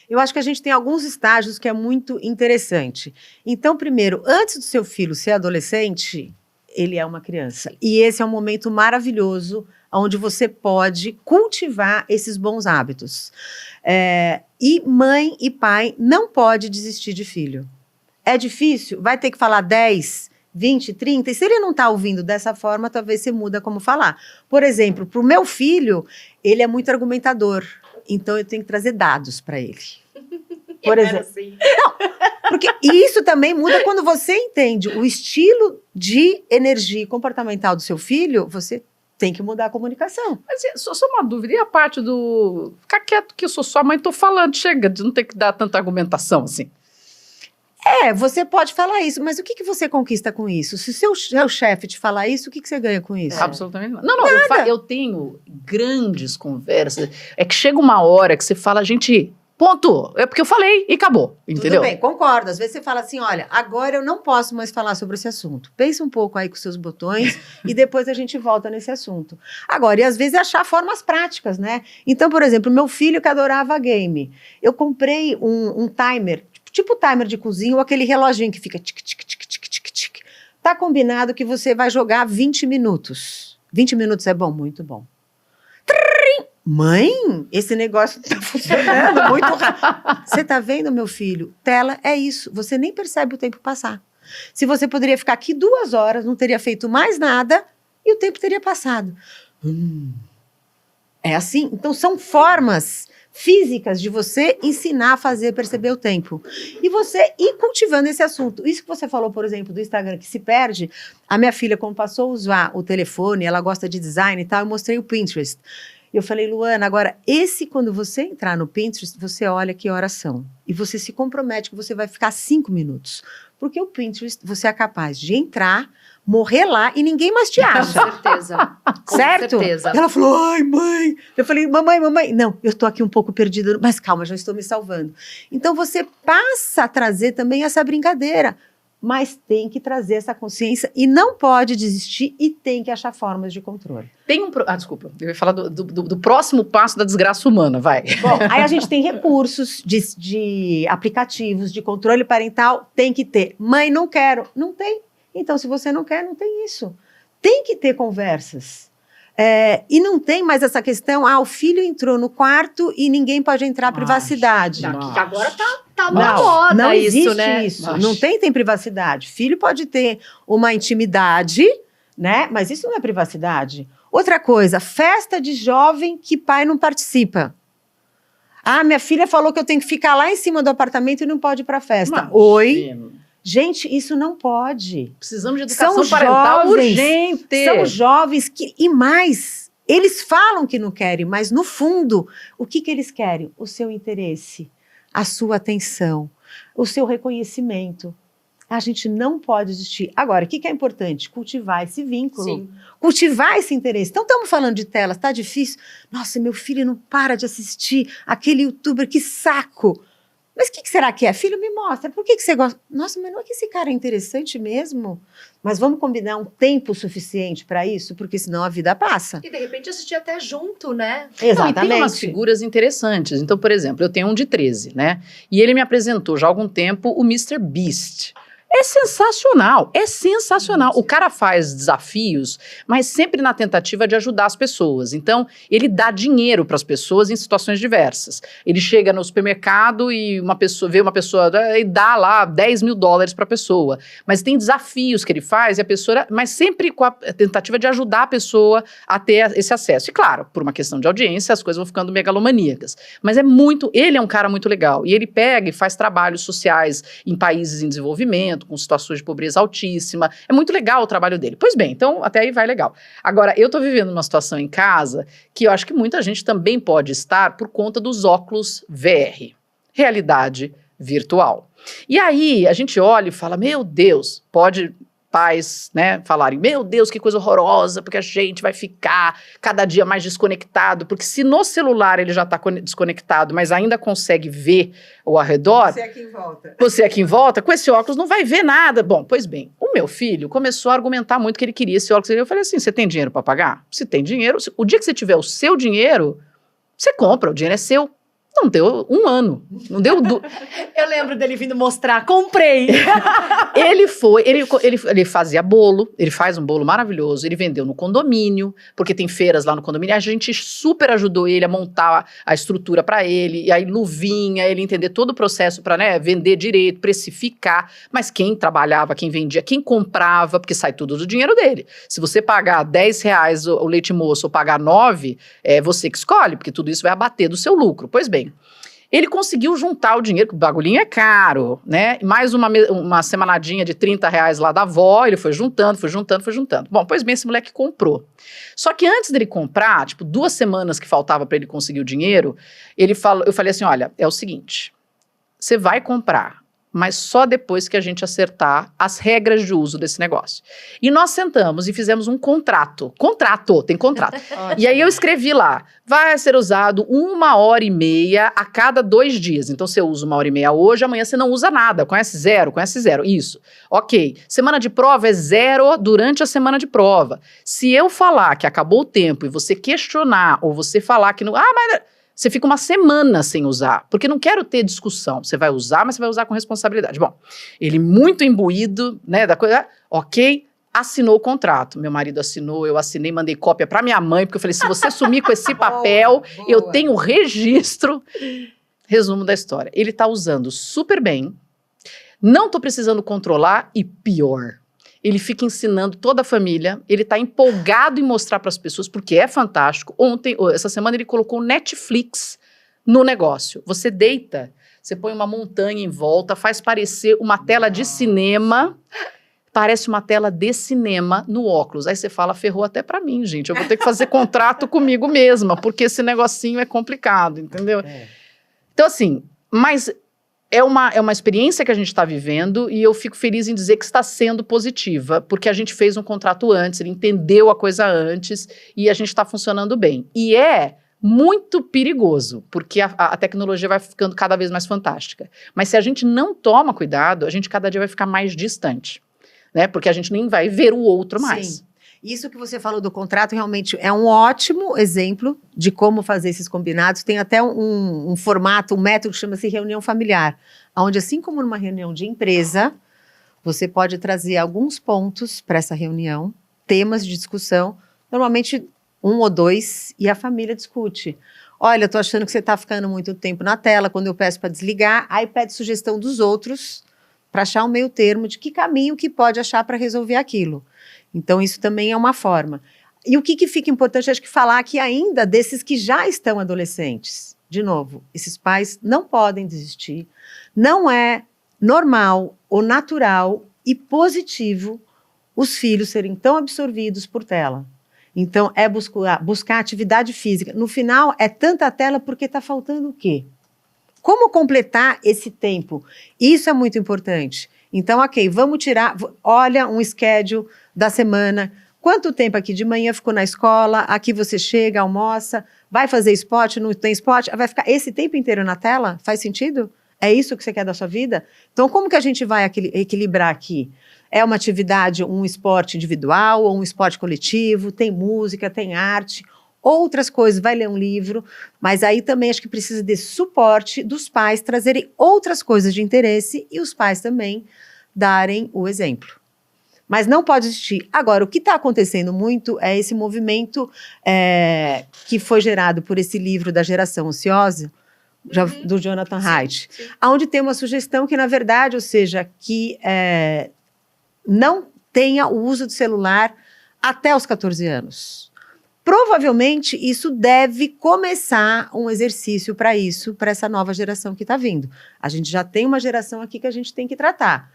Eu acho que a gente tem alguns estágios que é muito interessante. Então, primeiro, antes do seu filho ser adolescente, ele é uma criança. E esse é um momento maravilhoso onde você pode cultivar esses bons hábitos. E mãe e pai não pode desistir de filho. É difícil? Vai ter que falar 10, 20, 30. E se ele não está ouvindo dessa forma, talvez você muda como falar. Por exemplo, para o meu filho, ele é muito argumentador. Então, eu tenho que trazer dados para ele. Por exemplo. Assim. Não, porque isso também muda quando você entende o estilo de energia comportamental do seu filho, você tem que mudar a comunicação. Mas só uma dúvida, e a parte do ficar quieto que eu sou sua mãe, tô falando, chega, de não ter que dar tanta argumentação assim. Você pode falar isso, mas o que você conquista com isso? Se o seu chefe te falar isso, o que você ganha com isso? Absolutamente nada. Não, eu tenho grandes conversas, é que chega uma hora que você fala, gente, ponto, é porque eu falei e acabou, entendeu? Tudo bem, concordo. Às vezes você fala assim, olha, agora eu não posso mais falar sobre esse assunto. Pensa um pouco aí com seus botões e depois a gente volta nesse assunto. Agora, e às vezes achar formas práticas, né? Então, por exemplo, meu filho que adorava game, eu comprei um timer, tipo timer de cozinha, ou aquele reloginho que fica tic, tic, tic, tic, tic, tic. Tá combinado que você vai jogar 20 minutos. 20 minutos é bom? Muito bom. Mãe, esse negócio tá funcionando muito rápido. Você tá vendo, meu filho? Tela é isso. Você nem percebe o tempo passar. Se você poderia ficar aqui 2 horas, não teria feito mais nada e o tempo teria passado. É assim. Então, são formas físicas de você ensinar a fazer perceber o tempo. E você ir cultivando esse assunto. Isso que você falou, por exemplo, do Instagram, que se perde. A minha filha, como passou a usar o telefone, ela gosta de design e tal, eu mostrei o Pinterest. Eu falei, Luana, agora, quando você entrar no Pinterest, você olha que horas são. E você se compromete que você vai ficar 5 minutos. Porque o Pinterest, você é capaz de entrar, morrer lá e ninguém mais te acha. Com certeza. Certo? Com certeza. Ela falou, ai, mãe. Eu falei, mamãe. Não, eu tô aqui um pouco perdida, mas calma, já estou me salvando. Então, você passa a trazer também essa brincadeira. mas tem que trazer essa consciência e não pode desistir e tem que achar formas de controle. Tem desculpa, eu ia falar do próximo passo da desgraça humana, vai. Bom, aí a gente tem recursos de aplicativos de controle parental, tem que ter. Mãe, não quero. Não tem. Então, se você não quer, não tem isso. Tem que ter conversas. E não tem mais essa questão, o filho entrou no quarto e ninguém pode entrar privacidade. Não. Que agora tá na moda não isso, existe né? isso. Não tem privacidade. Filho pode ter uma intimidade, né? Mas isso não é privacidade. Outra coisa, festa de jovem que pai não participa. Minha filha falou que eu tenho que ficar lá em cima do apartamento e não pode ir pra festa. Oi? Gente, isso não pode. Precisamos de educação parental urgente. São jovens que, e mais, eles falam que não querem, mas no fundo, o que eles querem? O seu interesse, a sua atenção, o seu reconhecimento. A gente não pode desistir. Agora, o que é importante? Cultivar esse vínculo. Sim. Cultivar esse interesse. Então, estamos falando de telas, tá difícil? Nossa, meu filho não para de assistir aquele youtuber, que saco. Mas o que será que é? Filho, me mostra. Por que você gosta? Nossa, mas não é que esse cara é interessante mesmo? Mas vamos combinar um tempo suficiente para isso? Porque senão a vida passa. E de repente assistir até junto, né? Exatamente. Não, e tem umas figuras interessantes. Então, por exemplo, eu tenho um de 13, né? E ele me apresentou já há algum tempo o Mr. Beast. É sensacional, é sensacional. O cara faz desafios, mas sempre na tentativa de ajudar as pessoas. Então, ele dá dinheiro para as pessoas em situações diversas. Ele chega no supermercado e vê uma pessoa e dá lá $10.000 para a pessoa. Mas tem desafios que ele faz, mas sempre com a tentativa de ajudar a pessoa a ter esse acesso. E claro, por uma questão de audiência, as coisas vão ficando megalomaníacas. Mas ele é um cara muito legal. E ele pega e faz trabalhos sociais em países em desenvolvimento, com situações de pobreza altíssima. É muito legal o trabalho dele. Pois bem, então até aí vai legal. Agora, eu tô vivendo uma situação em casa que eu acho que muita gente também pode estar por conta dos óculos VR, realidade virtual. E aí a gente olha e fala, meu Deus, pais, né, falarem, meu Deus, que coisa horrorosa, porque a gente vai ficar cada dia mais desconectado, porque se no celular ele já está desconectado, mas ainda consegue ver ao redor, Você aqui em volta, com esse óculos não vai ver nada. Bom, pois bem, o meu filho começou a argumentar muito que ele queria esse óculos. Eu falei assim, você tem dinheiro para pagar? Se tem dinheiro, o dia que você tiver o seu dinheiro, você compra, o dinheiro é seu. Não deu 1 ano, não deu... Eu lembro dele vindo mostrar, comprei. Ele fazia bolo, ele faz um bolo maravilhoso, ele vendeu no condomínio, porque tem feiras lá no condomínio, a gente super ajudou ele a montar a estrutura para ele, e aí luvinha, ele entender todo o processo para, né, vender direito, precificar, mas quem trabalhava, quem vendia, quem comprava, porque sai tudo do dinheiro dele. Se você pagar R$10 o leite moço ou pagar 9, é você que escolhe, porque tudo isso vai abater do seu lucro. Pois bem, ele conseguiu juntar o dinheiro, que o bagulhinho é caro, né? Mais uma semanadinha de R$30 lá da avó, ele foi juntando. Bom, pois bem, esse moleque comprou. Só que antes dele comprar, 2 semanas que faltava para ele conseguir o dinheiro, eu falei assim, olha, é o seguinte, você vai comprar, mas só depois que a gente acertar as regras de uso desse negócio. E nós sentamos e fizemos um contrato. Tem contrato. E aí eu escrevi lá, vai ser usado 1h30 a cada 2 dias. Então você usa 1h30 hoje, amanhã você não usa nada. Conhece zero? Isso. Ok. Semana de prova é 0 durante a semana de prova. Se eu falar que acabou o tempo e você questionar, ou você falar que não... mas... Você fica 1 semana sem usar, porque não quero ter discussão. Você vai usar, mas você vai usar com responsabilidade. Bom, ele muito imbuído, né, da coisa, ok, assinou o contrato. Meu marido assinou, eu assinei, mandei cópia para minha mãe, porque eu falei, se você sumir com esse papel, eu tenho registro. Resumo da história, ele tá usando super bem, não tô precisando controlar e pior. Ele fica ensinando toda a família, ele tá empolgado em mostrar para as pessoas, porque é fantástico. Essa semana ele colocou Netflix no negócio. Você deita, você põe uma montanha em volta, faz parecer uma tela de cinema, parece uma tela de cinema no óculos. Aí você fala, ferrou até para mim, gente, eu vou ter que fazer contrato comigo mesma, porque esse negocinho é complicado, entendeu? Então assim, mas... É uma experiência que a gente está vivendo e eu fico feliz em dizer que está sendo positiva, porque a gente fez um contrato antes, ele entendeu a coisa antes e a gente está funcionando bem. E é muito perigoso, porque a tecnologia vai ficando cada vez mais fantástica. Mas se a gente não toma cuidado, a gente cada dia vai ficar mais distante, né? Porque a gente nem vai ver o outro mais. Sim. Isso que você falou do contrato realmente é um ótimo exemplo de como fazer esses combinados. Tem até um formato, um método que chama-se reunião familiar, onde, assim como numa reunião de empresa, você pode trazer alguns pontos para essa reunião, temas de discussão, normalmente 1 ou 2, e a família discute. Olha, eu tô achando que você está ficando muito tempo na tela, quando eu peço para desligar, aí pede sugestão dos outros para achar um meio termo de que caminho que pode achar para resolver aquilo. Então, isso também é uma forma. E o que fica importante, acho que falar aqui ainda desses que já estão adolescentes. De novo, esses pais não podem desistir. Não é normal ou natural e positivo os filhos serem tão absorvidos por tela. Então, é buscar atividade física. No final, é tanta tela porque está faltando o quê? Como completar esse tempo? Isso é muito importante. Então, ok, vamos tirar, olha um schedule da semana. Quanto tempo aqui de manhã ficou na escola? Aqui você chega, almoça, vai fazer esporte, não tem esporte? Vai ficar esse tempo inteiro na tela? Faz sentido? É isso que você quer da sua vida? Então, como que a gente vai equilibrar aqui? É uma atividade, um esporte individual ou um esporte coletivo? Tem música, tem arte, outras coisas, vai ler um livro, mas aí também acho que precisa de suporte dos pais trazerem outras coisas de interesse e os pais também darem o exemplo. Mas não pode existir. Agora, o que está acontecendo muito é esse movimento que foi gerado por esse livro da Geração Ociosa, do Jonathan Haidt, onde tem uma sugestão que, na verdade, ou seja, que não tenha o uso do celular até os 14 anos. Provavelmente, isso deve começar um exercício para isso, para essa nova geração que está vindo. A gente já tem uma geração aqui que a gente tem que tratar.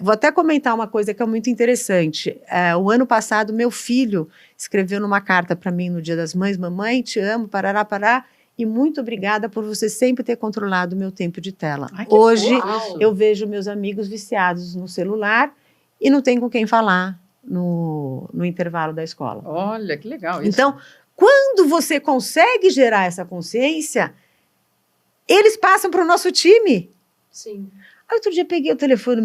Vou até comentar uma coisa que é muito interessante. O ano passado, meu filho escreveu numa carta para mim no Dia das Mães: mamãe, te amo, parará, pará, e muito obrigada por você sempre ter controlado o meu tempo de tela. Ai, Hoje, uau. eu vejo meus amigos viciados no celular e não tem com quem falar no intervalo da escola. Olha, que legal isso. Então, quando você consegue gerar essa consciência, eles passam para o nosso time. Sim. Aí, outro dia, peguei o telefone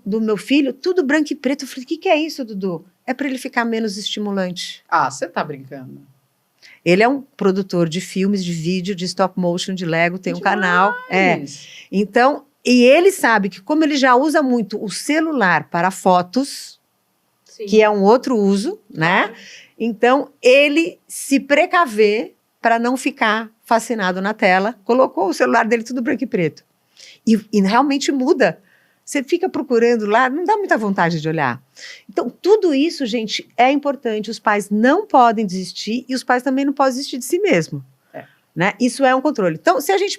do meu filho, tudo branco e preto. Eu falei: o que é isso, Dudu? É para ele ficar menos estimulante. Ah, você tá brincando. Ele é um produtor de filmes, de vídeo, de stop motion, de Lego, tem um canal. Então, e ele sabe que, como ele já usa muito o celular para fotos, Sim. que é um outro uso, né? Então, ele se precavê para não ficar fascinado na tela, colocou o celular dele tudo branco e preto. E realmente muda. Você fica procurando lá, não dá muita vontade de olhar. Então, tudo isso, gente, é importante. Os pais não podem desistir e os pais também não podem desistir de si mesmo. Né? Isso é um controle. Então, se a gente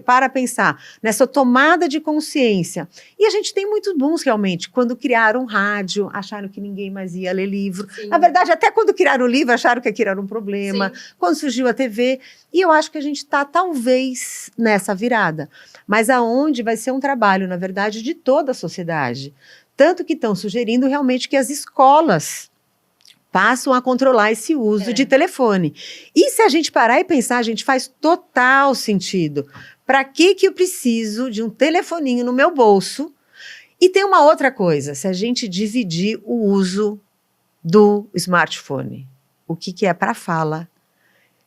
para pensar nessa tomada de consciência, e a gente tem muitos bons realmente, quando criaram rádio, acharam que ninguém mais ia ler livro. Sim. Na verdade, até quando criaram o livro, acharam que aquilo era um problema. Sim. Quando surgiu a TV, e eu acho que a gente está talvez nessa virada. Mas aonde vai ser um trabalho, na verdade, de toda a sociedade. Tanto que estão sugerindo realmente que as escolas passam a controlar esse uso de telefone. E se a gente parar e pensar, a gente faz total sentido. Para que eu preciso de um telefoninho no meu bolso? E tem uma outra coisa, se a gente dividir o uso do smartphone. O que é para fala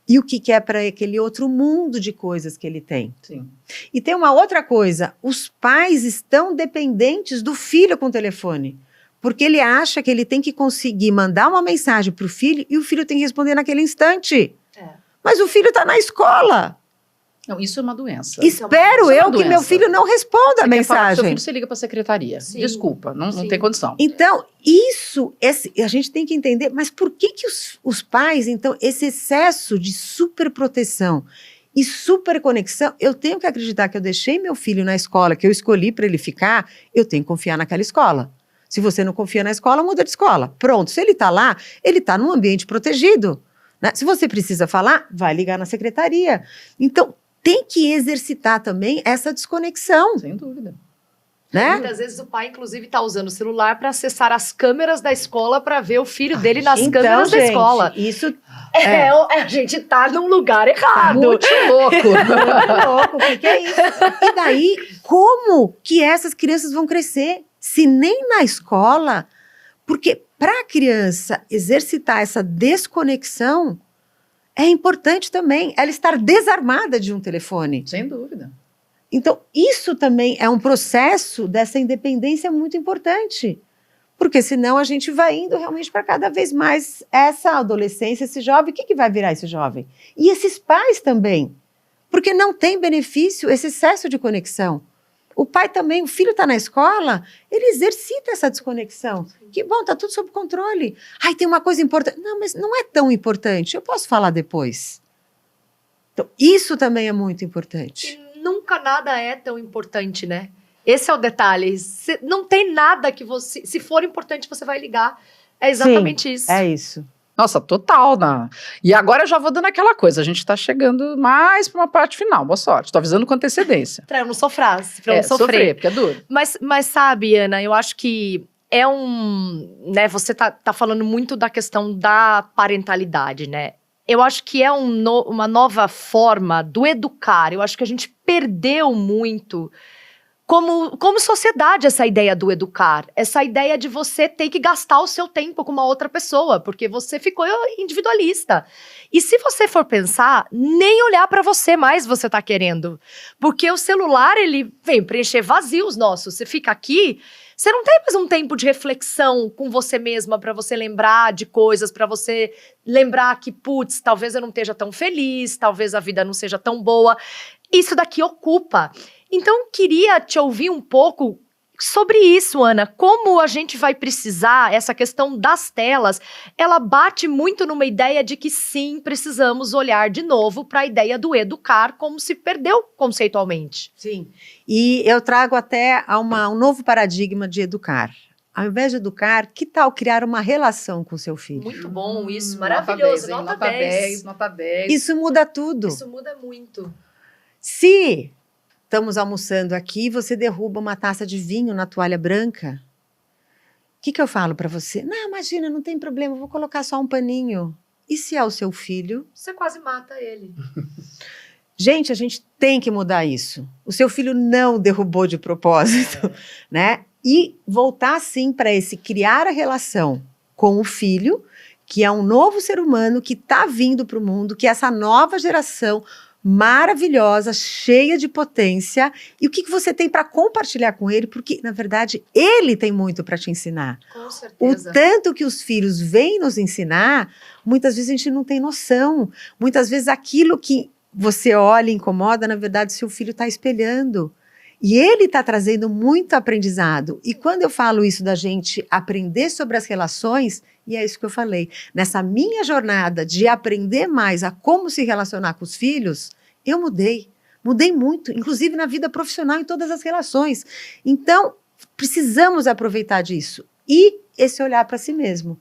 e o que é para aquele outro mundo de coisas que ele tem. Sim. E tem uma outra coisa, os pais estão dependentes do filho com o telefone. Porque ele acha que ele tem que conseguir mandar uma mensagem para o filho e o filho tem que responder naquele instante. Mas o filho está na escola. Não, isso é uma doença. Espero Isso é uma eu que doença. meu filho não responda a Você quer falar com seu mensagem. filho, você liga para a secretaria. Sim. Desculpa, não Sim. tem condição. Então, a gente tem que entender, mas por que os pais, então, esse excesso de superproteção e superconexão, eu tenho que acreditar que eu deixei meu filho na escola, que eu escolhi para ele ficar, eu tenho que confiar naquela escola. Se você não confia na escola, muda de escola. Pronto, se ele está lá, ele está num ambiente protegido. Né? Se você precisa falar, vai ligar na secretaria. Então, tem que exercitar também essa desconexão. Sem dúvida. Né? Muitas vezes o pai, inclusive, está usando o celular para acessar as câmeras da escola para ver o filho dele nas câmeras da escola. Isso A gente tá num lugar errado. Muito louco. Louco, o que é isso? E daí, como que essas crianças vão crescer? Se nem na escola, porque para a criança exercitar essa desconexão, é importante também ela estar desarmada de um telefone. Sem dúvida. Então, isso também é um processo dessa independência muito importante. Porque senão a gente vai indo realmente para cada vez mais essa adolescência, esse jovem. O que vai virar esse jovem? E esses pais também. Porque não tem benefício esse excesso de conexão. O pai também, o filho está na escola, ele exercita essa desconexão. Que bom, está tudo sob controle. Ai, tem uma coisa importante. Não, mas não é tão importante. Eu posso falar depois. Então, isso também é muito importante. E nunca nada é tão importante, né? Esse é o detalhe. Não tem nada que você... Se for importante, você vai ligar. É exatamente isso. É isso. Nossa, total. E agora eu já vou dando aquela coisa. A gente tá chegando mais pra uma parte final. Boa sorte. Tô avisando com antecedência. Pra eu não sofrer, pra eu não sofrer. Porque é duro. Mas sabe, Ana, eu acho que é né, você tá falando muito da questão da parentalidade, né? Eu acho que é uma nova forma do educar. Eu acho que a gente perdeu muito... Como sociedade, essa ideia do educar. Essa ideia de você ter que gastar o seu tempo com uma outra pessoa, porque você ficou individualista. E se você for pensar, nem olhar pra você mais você tá querendo. Porque o celular, ele vem preencher vazios nossos. Você fica aqui, você não tem mais um tempo de reflexão com você mesma pra você lembrar de coisas, pra você lembrar que, putz, talvez eu não esteja tão feliz, talvez a vida não seja tão boa. Isso daqui ocupa. Então, queria te ouvir um pouco sobre isso, Ana. Como a gente vai precisar, essa questão das telas, ela bate muito numa ideia de que sim, precisamos olhar de novo para a ideia do educar, como se perdeu conceitualmente. Sim, e eu trago até um novo paradigma de educar. Ao invés de educar, que tal criar uma relação com o seu filho? Muito bom isso, maravilhoso, nota 10. Nota 10. Isso muda tudo. Isso muda muito. Se estamos almoçando aqui e você derruba uma taça de vinho na toalha branca, o que eu falo para você? Não, imagina, não tem problema, eu vou colocar só um paninho. E se é o seu filho? Você quase mata ele. Gente, a gente tem que mudar isso. O seu filho não derrubou de propósito, né? E voltar, sim, para esse criar a relação com o filho, que é um novo ser humano que está vindo para o mundo, que é essa nova geração maravilhosa, cheia de potência. E o que você tem para compartilhar com ele? Porque, na verdade, ele tem muito para te ensinar. Com certeza. O tanto que os filhos vêm nos ensinar, muitas vezes a gente não tem noção. Muitas vezes aquilo que você olha e incomoda, na verdade, seu filho está espelhando. E ele está trazendo muito aprendizado. E quando eu falo isso da gente aprender sobre as relações, e é isso que eu falei, nessa minha jornada de aprender mais a como se relacionar com os filhos, eu mudei muito, inclusive na vida profissional, em todas as relações. Então, precisamos aproveitar disso. E esse olhar para si mesmo.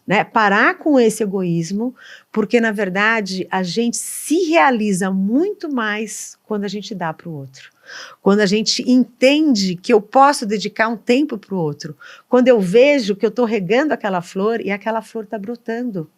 Né? Parar com esse egoísmo, porque, na verdade, a gente se realiza muito mais quando a gente dá para o outro. Quando a gente entende que eu posso dedicar um tempo para o outro. Quando eu vejo que eu estou regando aquela flor e aquela flor está brotando.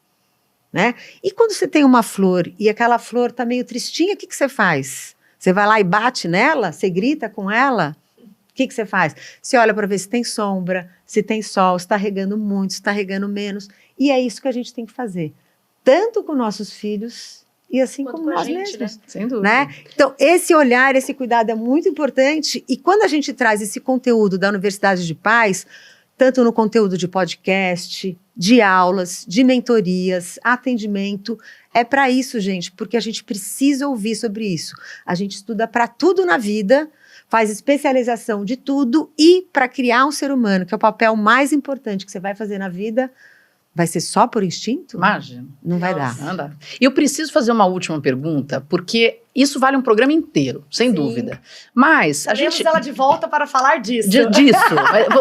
Né? E quando você tem uma flor e aquela flor está meio tristinha, o que você faz? Você vai lá e bate nela? Você grita com ela? O que você faz? Você olha para ver se tem sombra, se tem sol, se está regando muito, se está regando menos. E é isso que a gente tem que fazer. Tanto com nossos filhos e assim quanto como com a nós gente, mesmos. né? Sem dúvida. Né? Então, esse olhar, esse cuidado é muito importante. E quando a gente traz esse conteúdo da Universidade de Paz, tanto no conteúdo de podcast, de aulas, de mentorias, atendimento, é para isso, gente, porque a gente precisa ouvir sobre isso. A gente estuda para tudo na vida, faz especialização de tudo e para criar um ser humano, que é o papel mais importante que você vai fazer na vida, vai ser só por instinto? Imagina. Não vai Nossa. dar. Anda. E eu preciso fazer uma última pergunta, porque isso vale um programa inteiro, sem Sim. dúvida. Mas a Teremos gente... ela de volta para falar disso. disso.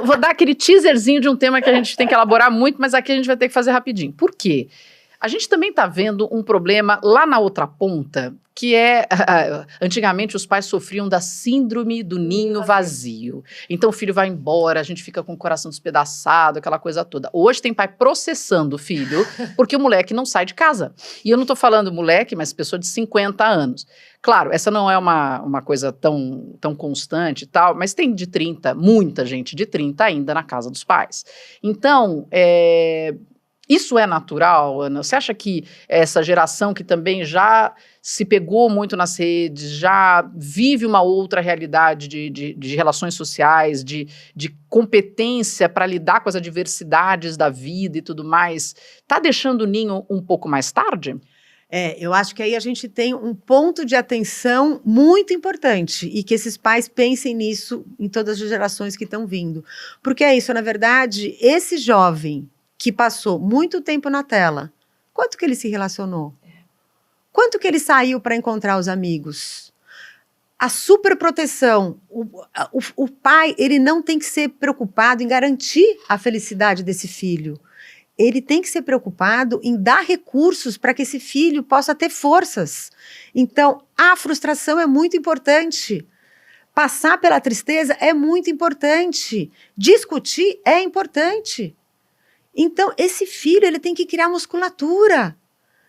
Vou dar aquele teaserzinho de um tema que a gente tem que elaborar muito, mas aqui a gente vai ter que fazer rapidinho. Por quê? A gente também está vendo um problema lá na outra ponta, que é... Antigamente, os pais sofriam da síndrome do ninho vazio. Então, o filho vai embora, a gente fica com o coração despedaçado, aquela coisa toda. Hoje tem pai processando o filho, porque o moleque não sai de casa. E eu não tô falando moleque, mas pessoa de 50 anos. Claro, essa não é uma coisa tão constante e tal, mas tem de 30, muita gente de 30 ainda na casa dos pais. Então, isso é natural, Ana? Você acha que essa geração que também já se pegou muito nas redes, já vive uma outra realidade de relações sociais, de competência para lidar com as adversidades da vida e tudo mais, está deixando o ninho um pouco mais tarde? Eu acho que aí a gente tem um ponto de atenção muito importante e que esses pais pensem nisso em todas as gerações que estão vindo. Porque é isso, na verdade, esse jovem que passou muito tempo na tela, quanto que ele se relacionou? Quanto que ele saiu para encontrar os amigos? A superproteção, o pai, ele não tem que ser preocupado em garantir a felicidade desse filho. Ele tem que ser preocupado em dar recursos para que esse filho possa ter forças. Então, a frustração é muito importante. Passar pela tristeza é muito importante. Discutir é importante. Então, esse filho, ele tem que criar musculatura.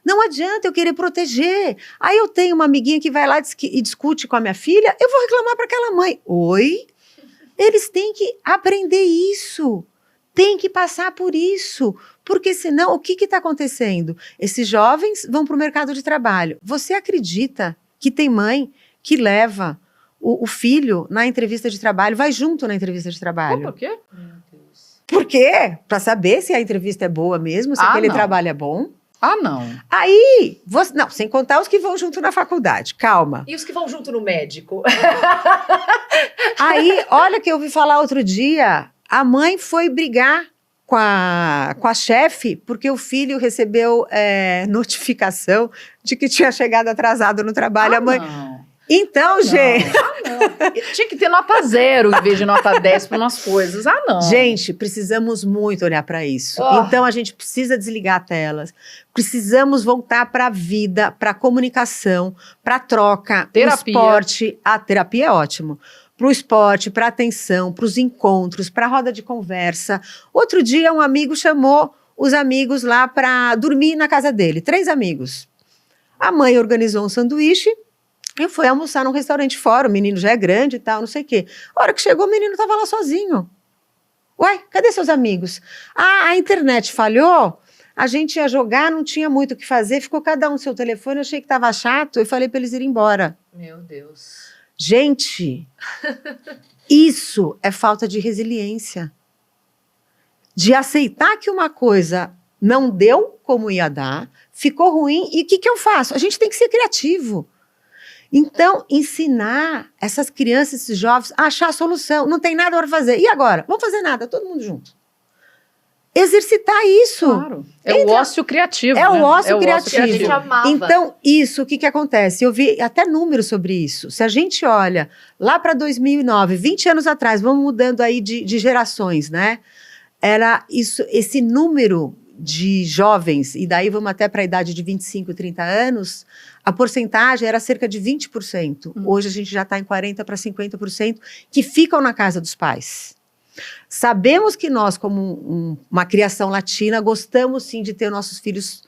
Não adianta eu querer proteger. Aí eu tenho uma amiguinha que vai lá e discute com a minha filha, eu vou reclamar para aquela mãe. Oi? Eles têm que aprender isso. Tem que passar por isso. Porque senão, o que está acontecendo? Esses jovens vão para o mercado de trabalho. Você acredita que tem mãe que leva o filho na entrevista de trabalho, vai junto na entrevista de trabalho? Por quê? Por quê? Para saber se a entrevista é boa mesmo, se aquele trabalho é bom. Ah, não. Aí, não, sem contar os que vão junto na faculdade, calma. E os que vão junto no médico? Aí, olha que eu ouvi falar outro dia, a mãe foi brigar com a chefe porque o filho recebeu notificação de que tinha chegado atrasado no trabalho. A mãe... Não. Então, gente... não. Tinha que ter nota 0 em vez de nota 10 para umas coisas. Ah, não. Gente, precisamos muito olhar para isso. Oh. Então, a gente precisa desligar telas. Precisamos voltar para a vida, para a comunicação, para a troca, para o esporte. A terapia é ótimo. Para o esporte, para a atenção, para os encontros, para a roda de conversa. Outro dia, um amigo chamou os amigos lá para dormir na casa dele. 3 amigos. A mãe organizou um sanduíche e foi almoçar num restaurante fora. O menino já é grande e tal, não sei o quê. A hora que chegou, o menino estava lá sozinho. Ué, cadê seus amigos? Ah, a internet falhou? A gente ia jogar, não tinha muito o que fazer, ficou cada um no seu telefone, eu achei que estava chato, eu falei para eles irem embora. Meu Deus. Gente, isso é falta de resiliência. De aceitar que uma coisa não deu como ia dar, ficou ruim, e o que eu faço? A gente tem que ser criativo. Então, ensinar essas crianças, esses jovens, a achar a solução. Não tem nada para fazer. E agora? Vamos fazer nada, todo mundo junto. Exercitar isso. Claro. É o ócio criativo. É o ócio criativo. criativo. A gente amava. Então, isso, o que acontece? Eu vi até números sobre isso. Se a gente olha lá para 2009, 20 anos atrás, vamos mudando aí de gerações, né? Era isso, esse número de jovens, e daí vamos até para a idade de 25, 30 anos, a porcentagem era cerca de 20%. Hoje a gente já está em 40% para 50% que ficam na casa dos pais. Sabemos que nós, como uma criação latina, gostamos sim de ter nossos filhos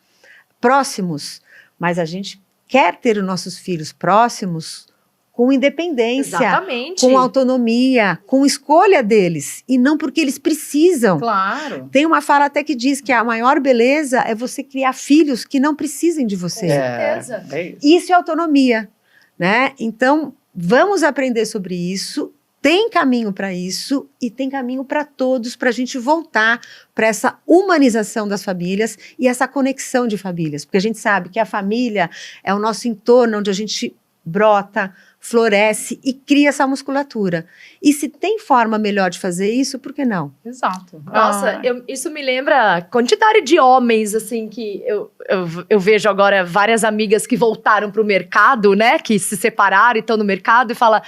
próximos, mas a gente quer ter os nossos filhos próximos com independência, Exatamente. com autonomia, com escolha deles, e não porque eles precisam. Claro. Tem uma fala até que diz que a maior beleza é você criar filhos que não precisem de você. Com certeza. É isso. Isso é autonomia, né? Então, vamos aprender sobre isso. Tem caminho para isso e tem caminho para todos, para a gente voltar para essa humanização das famílias e essa conexão de famílias. Porque a gente sabe que a família é o nosso entorno onde a gente brota, floresce e cria essa musculatura. E se tem forma melhor de fazer isso, por que não? Exato. Nossa, isso me lembra a quantidade de homens, assim, que eu vejo agora várias amigas que voltaram pro mercado, né? Que se separaram e estão no mercado e fala: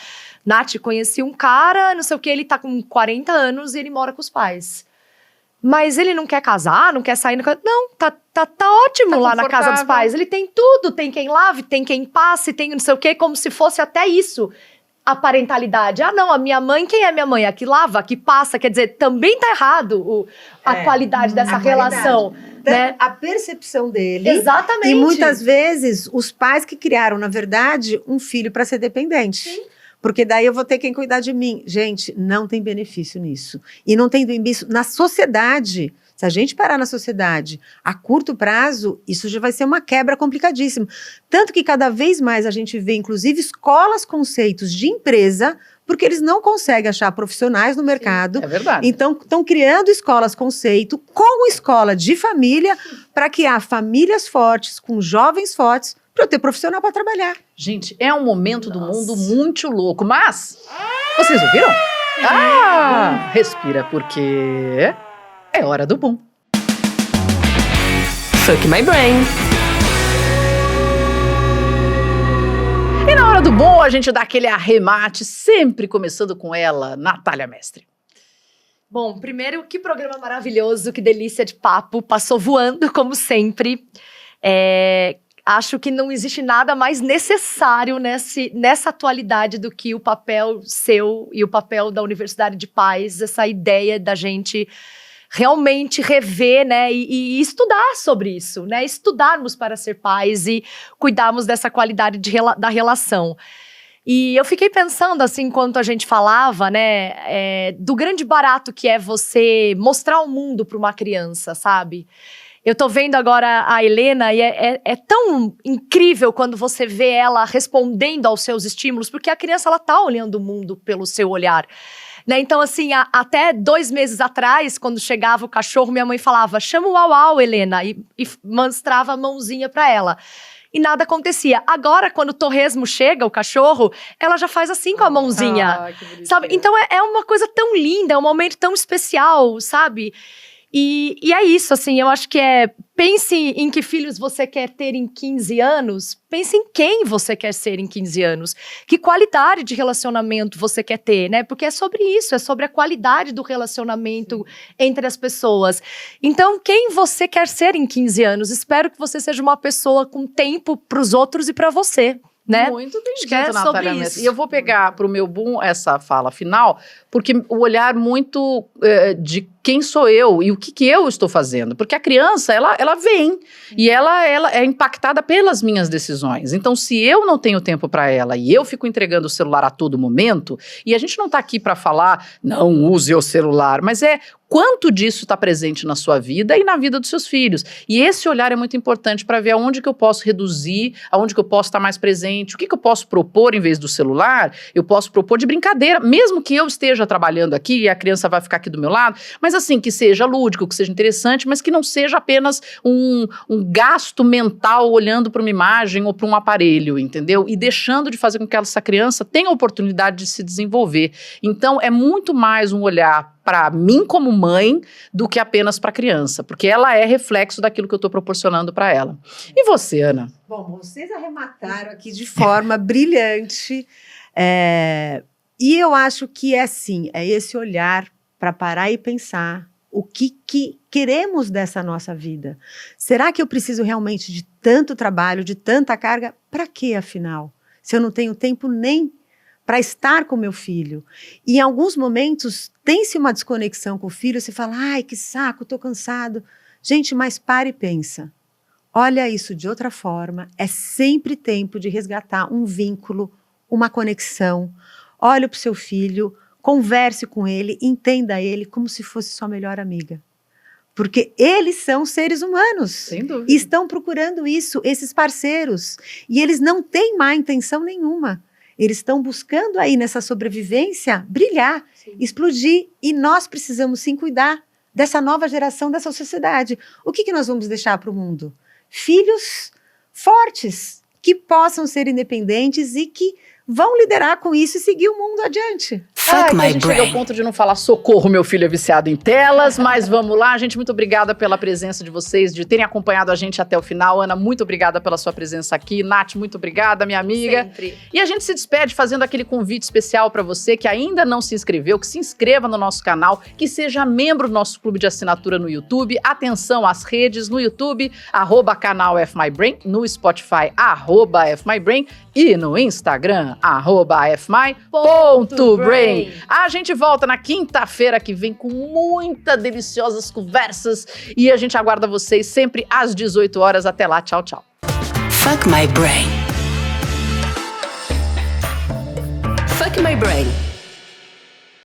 Nath, conheci um cara, não sei o que, ele tá com 40 anos e ele mora com os pais. Mas ele não quer casar, não quer sair. Não, tá ótimo Tá lá na casa dos confortável. pais. Ele tem tudo, tem quem lave, tem quem passe, tem não sei o quê, como se fosse até isso. A parentalidade. Ah, não, a minha mãe, quem é minha mãe? A que lava, a que passa. Quer dizer, também tá errado a qualidade dessa relação. Né? A percepção dele. Exatamente. E muitas vezes, os pais que criaram, na verdade, um filho para ser dependente. Sim. Porque daí eu vou ter quem cuidar de mim. Gente, não tem benefício nisso. E não tem benefício na sociedade. Se a gente parar na sociedade a curto prazo, isso já vai ser uma quebra complicadíssima. Tanto que cada vez mais a gente vê, inclusive, escolas conceitos de empresa, porque eles não conseguem achar profissionais no mercado. É verdade. Então, estão criando escolas conceito com escola de família para criar famílias fortes, com jovens fortes, para eu ter profissional para trabalhar. Gente, é um momento do mundo muito louco, mas vocês ouviram? Respira, porque é hora do boom. Fuck my brain. E na hora do boom, a gente dá aquele arremate, sempre começando com ela, Natália Mestre. Bom, primeiro, que programa maravilhoso, que delícia de papo. Passou voando, como sempre. Acho que não existe nada mais necessário nessa atualidade do que o papel seu e o papel da Universidade de Paz, essa ideia da gente realmente rever, né, e estudar sobre isso, né, estudarmos para ser pais e cuidarmos dessa qualidade da relação. E eu fiquei pensando, assim, enquanto a gente falava, né, do grande barato que é você mostrar o mundo para uma criança, sabe? Eu tô vendo agora a Helena e é tão incrível quando você vê ela respondendo aos seus estímulos, porque a criança, ela tá olhando o mundo pelo seu olhar. Né? Então, assim, até 2 meses atrás, quando chegava o cachorro, minha mãe falava, chama o Uau, Helena, e mostrava a mãozinha pra ela. E nada acontecia. Agora, quando o torresmo chega, o cachorro, ela já faz assim com a mãozinha. Sabe? Então, é uma coisa tão linda, é um momento tão especial, sabe? E é isso, assim, eu acho que pense em que filhos você quer ter em 15 anos, pense em quem você quer ser em 15 anos, que qualidade de relacionamento você quer ter, né? Porque é sobre isso, é sobre a qualidade do relacionamento entre as pessoas. Então, quem você quer ser em 15 anos? Espero que você seja uma pessoa com tempo para os outros e para você. Né? Muito Acho que é bem, sobre Natália isso. Mestre. E eu vou pegar para o meu boom essa fala final, porque o olhar muito de quem sou eu e o que eu estou fazendo. Porque a criança, ela vem e ela é impactada pelas minhas decisões. Então, se eu não tenho tempo para ela e eu fico entregando o celular a todo momento, e a gente não está aqui para falar, não use o celular, mas quanto disso está presente na sua vida e na vida dos seus filhos. E esse olhar é muito importante para ver aonde que eu posso reduzir, aonde que eu posso estar mais presente, o que eu posso propor em vez do celular, eu posso propor de brincadeira, mesmo que eu esteja trabalhando aqui e a criança vai ficar aqui do meu lado, mas assim, que seja lúdico, que seja interessante, mas que não seja apenas um gasto mental olhando para uma imagem ou para um aparelho, entendeu? E deixando de fazer com que essa criança tenha a oportunidade de se desenvolver. Então, é muito mais um olhar para mim como mãe do que apenas para a criança, porque ela é reflexo daquilo que eu estou proporcionando para ela. E você, Ana? Bom, vocês arremataram aqui de forma brilhante, e eu acho que é assim, é esse olhar para parar e pensar o que queremos dessa nossa vida. Será que eu preciso realmente de tanto trabalho, de tanta carga? Para quê, afinal? Se eu não tenho tempo nem para estar com meu filho. E em alguns momentos tem-se uma desconexão com o filho, você fala, ai, que saco, estou cansado. Gente, mas para e pensa. Olha isso de outra forma, é sempre tempo de resgatar um vínculo, uma conexão. Olha para o seu filho, converse com ele, entenda ele como se fosse sua melhor amiga. Porque eles são seres humanos. Sem dúvida. E estão procurando isso, esses parceiros. E eles não têm má intenção nenhuma. Eles estão buscando aí nessa sobrevivência brilhar, explodir. E nós precisamos sim cuidar dessa nova geração, dessa sociedade. O que nós vamos deixar para o mundo? Filhos fortes, que possam ser independentes e que vão liderar com isso e seguir o mundo adiante. Fuck que a my gente chega ao brain. ponto de não falar socorro, meu filho é viciado em telas, mas vamos lá. Gente, muito obrigada pela presença de vocês, de terem acompanhado a gente até o final. Ana, muito obrigada pela sua presença aqui. Nath, muito obrigada, minha amiga. Sempre. E a gente se despede fazendo aquele convite especial para você que ainda não se inscreveu, que se inscreva no nosso canal, que seja membro do nosso clube de assinatura no YouTube. Atenção às redes no YouTube, @canal FMyBrain, no Spotify, @FMyBrain e no Instagram, @fmy.brain. A gente volta na quinta-feira que vem com muitas deliciosas conversas e a gente aguarda vocês sempre às 18 horas. Até lá, tchau, tchau. Fuck my brain. Fuck my brain.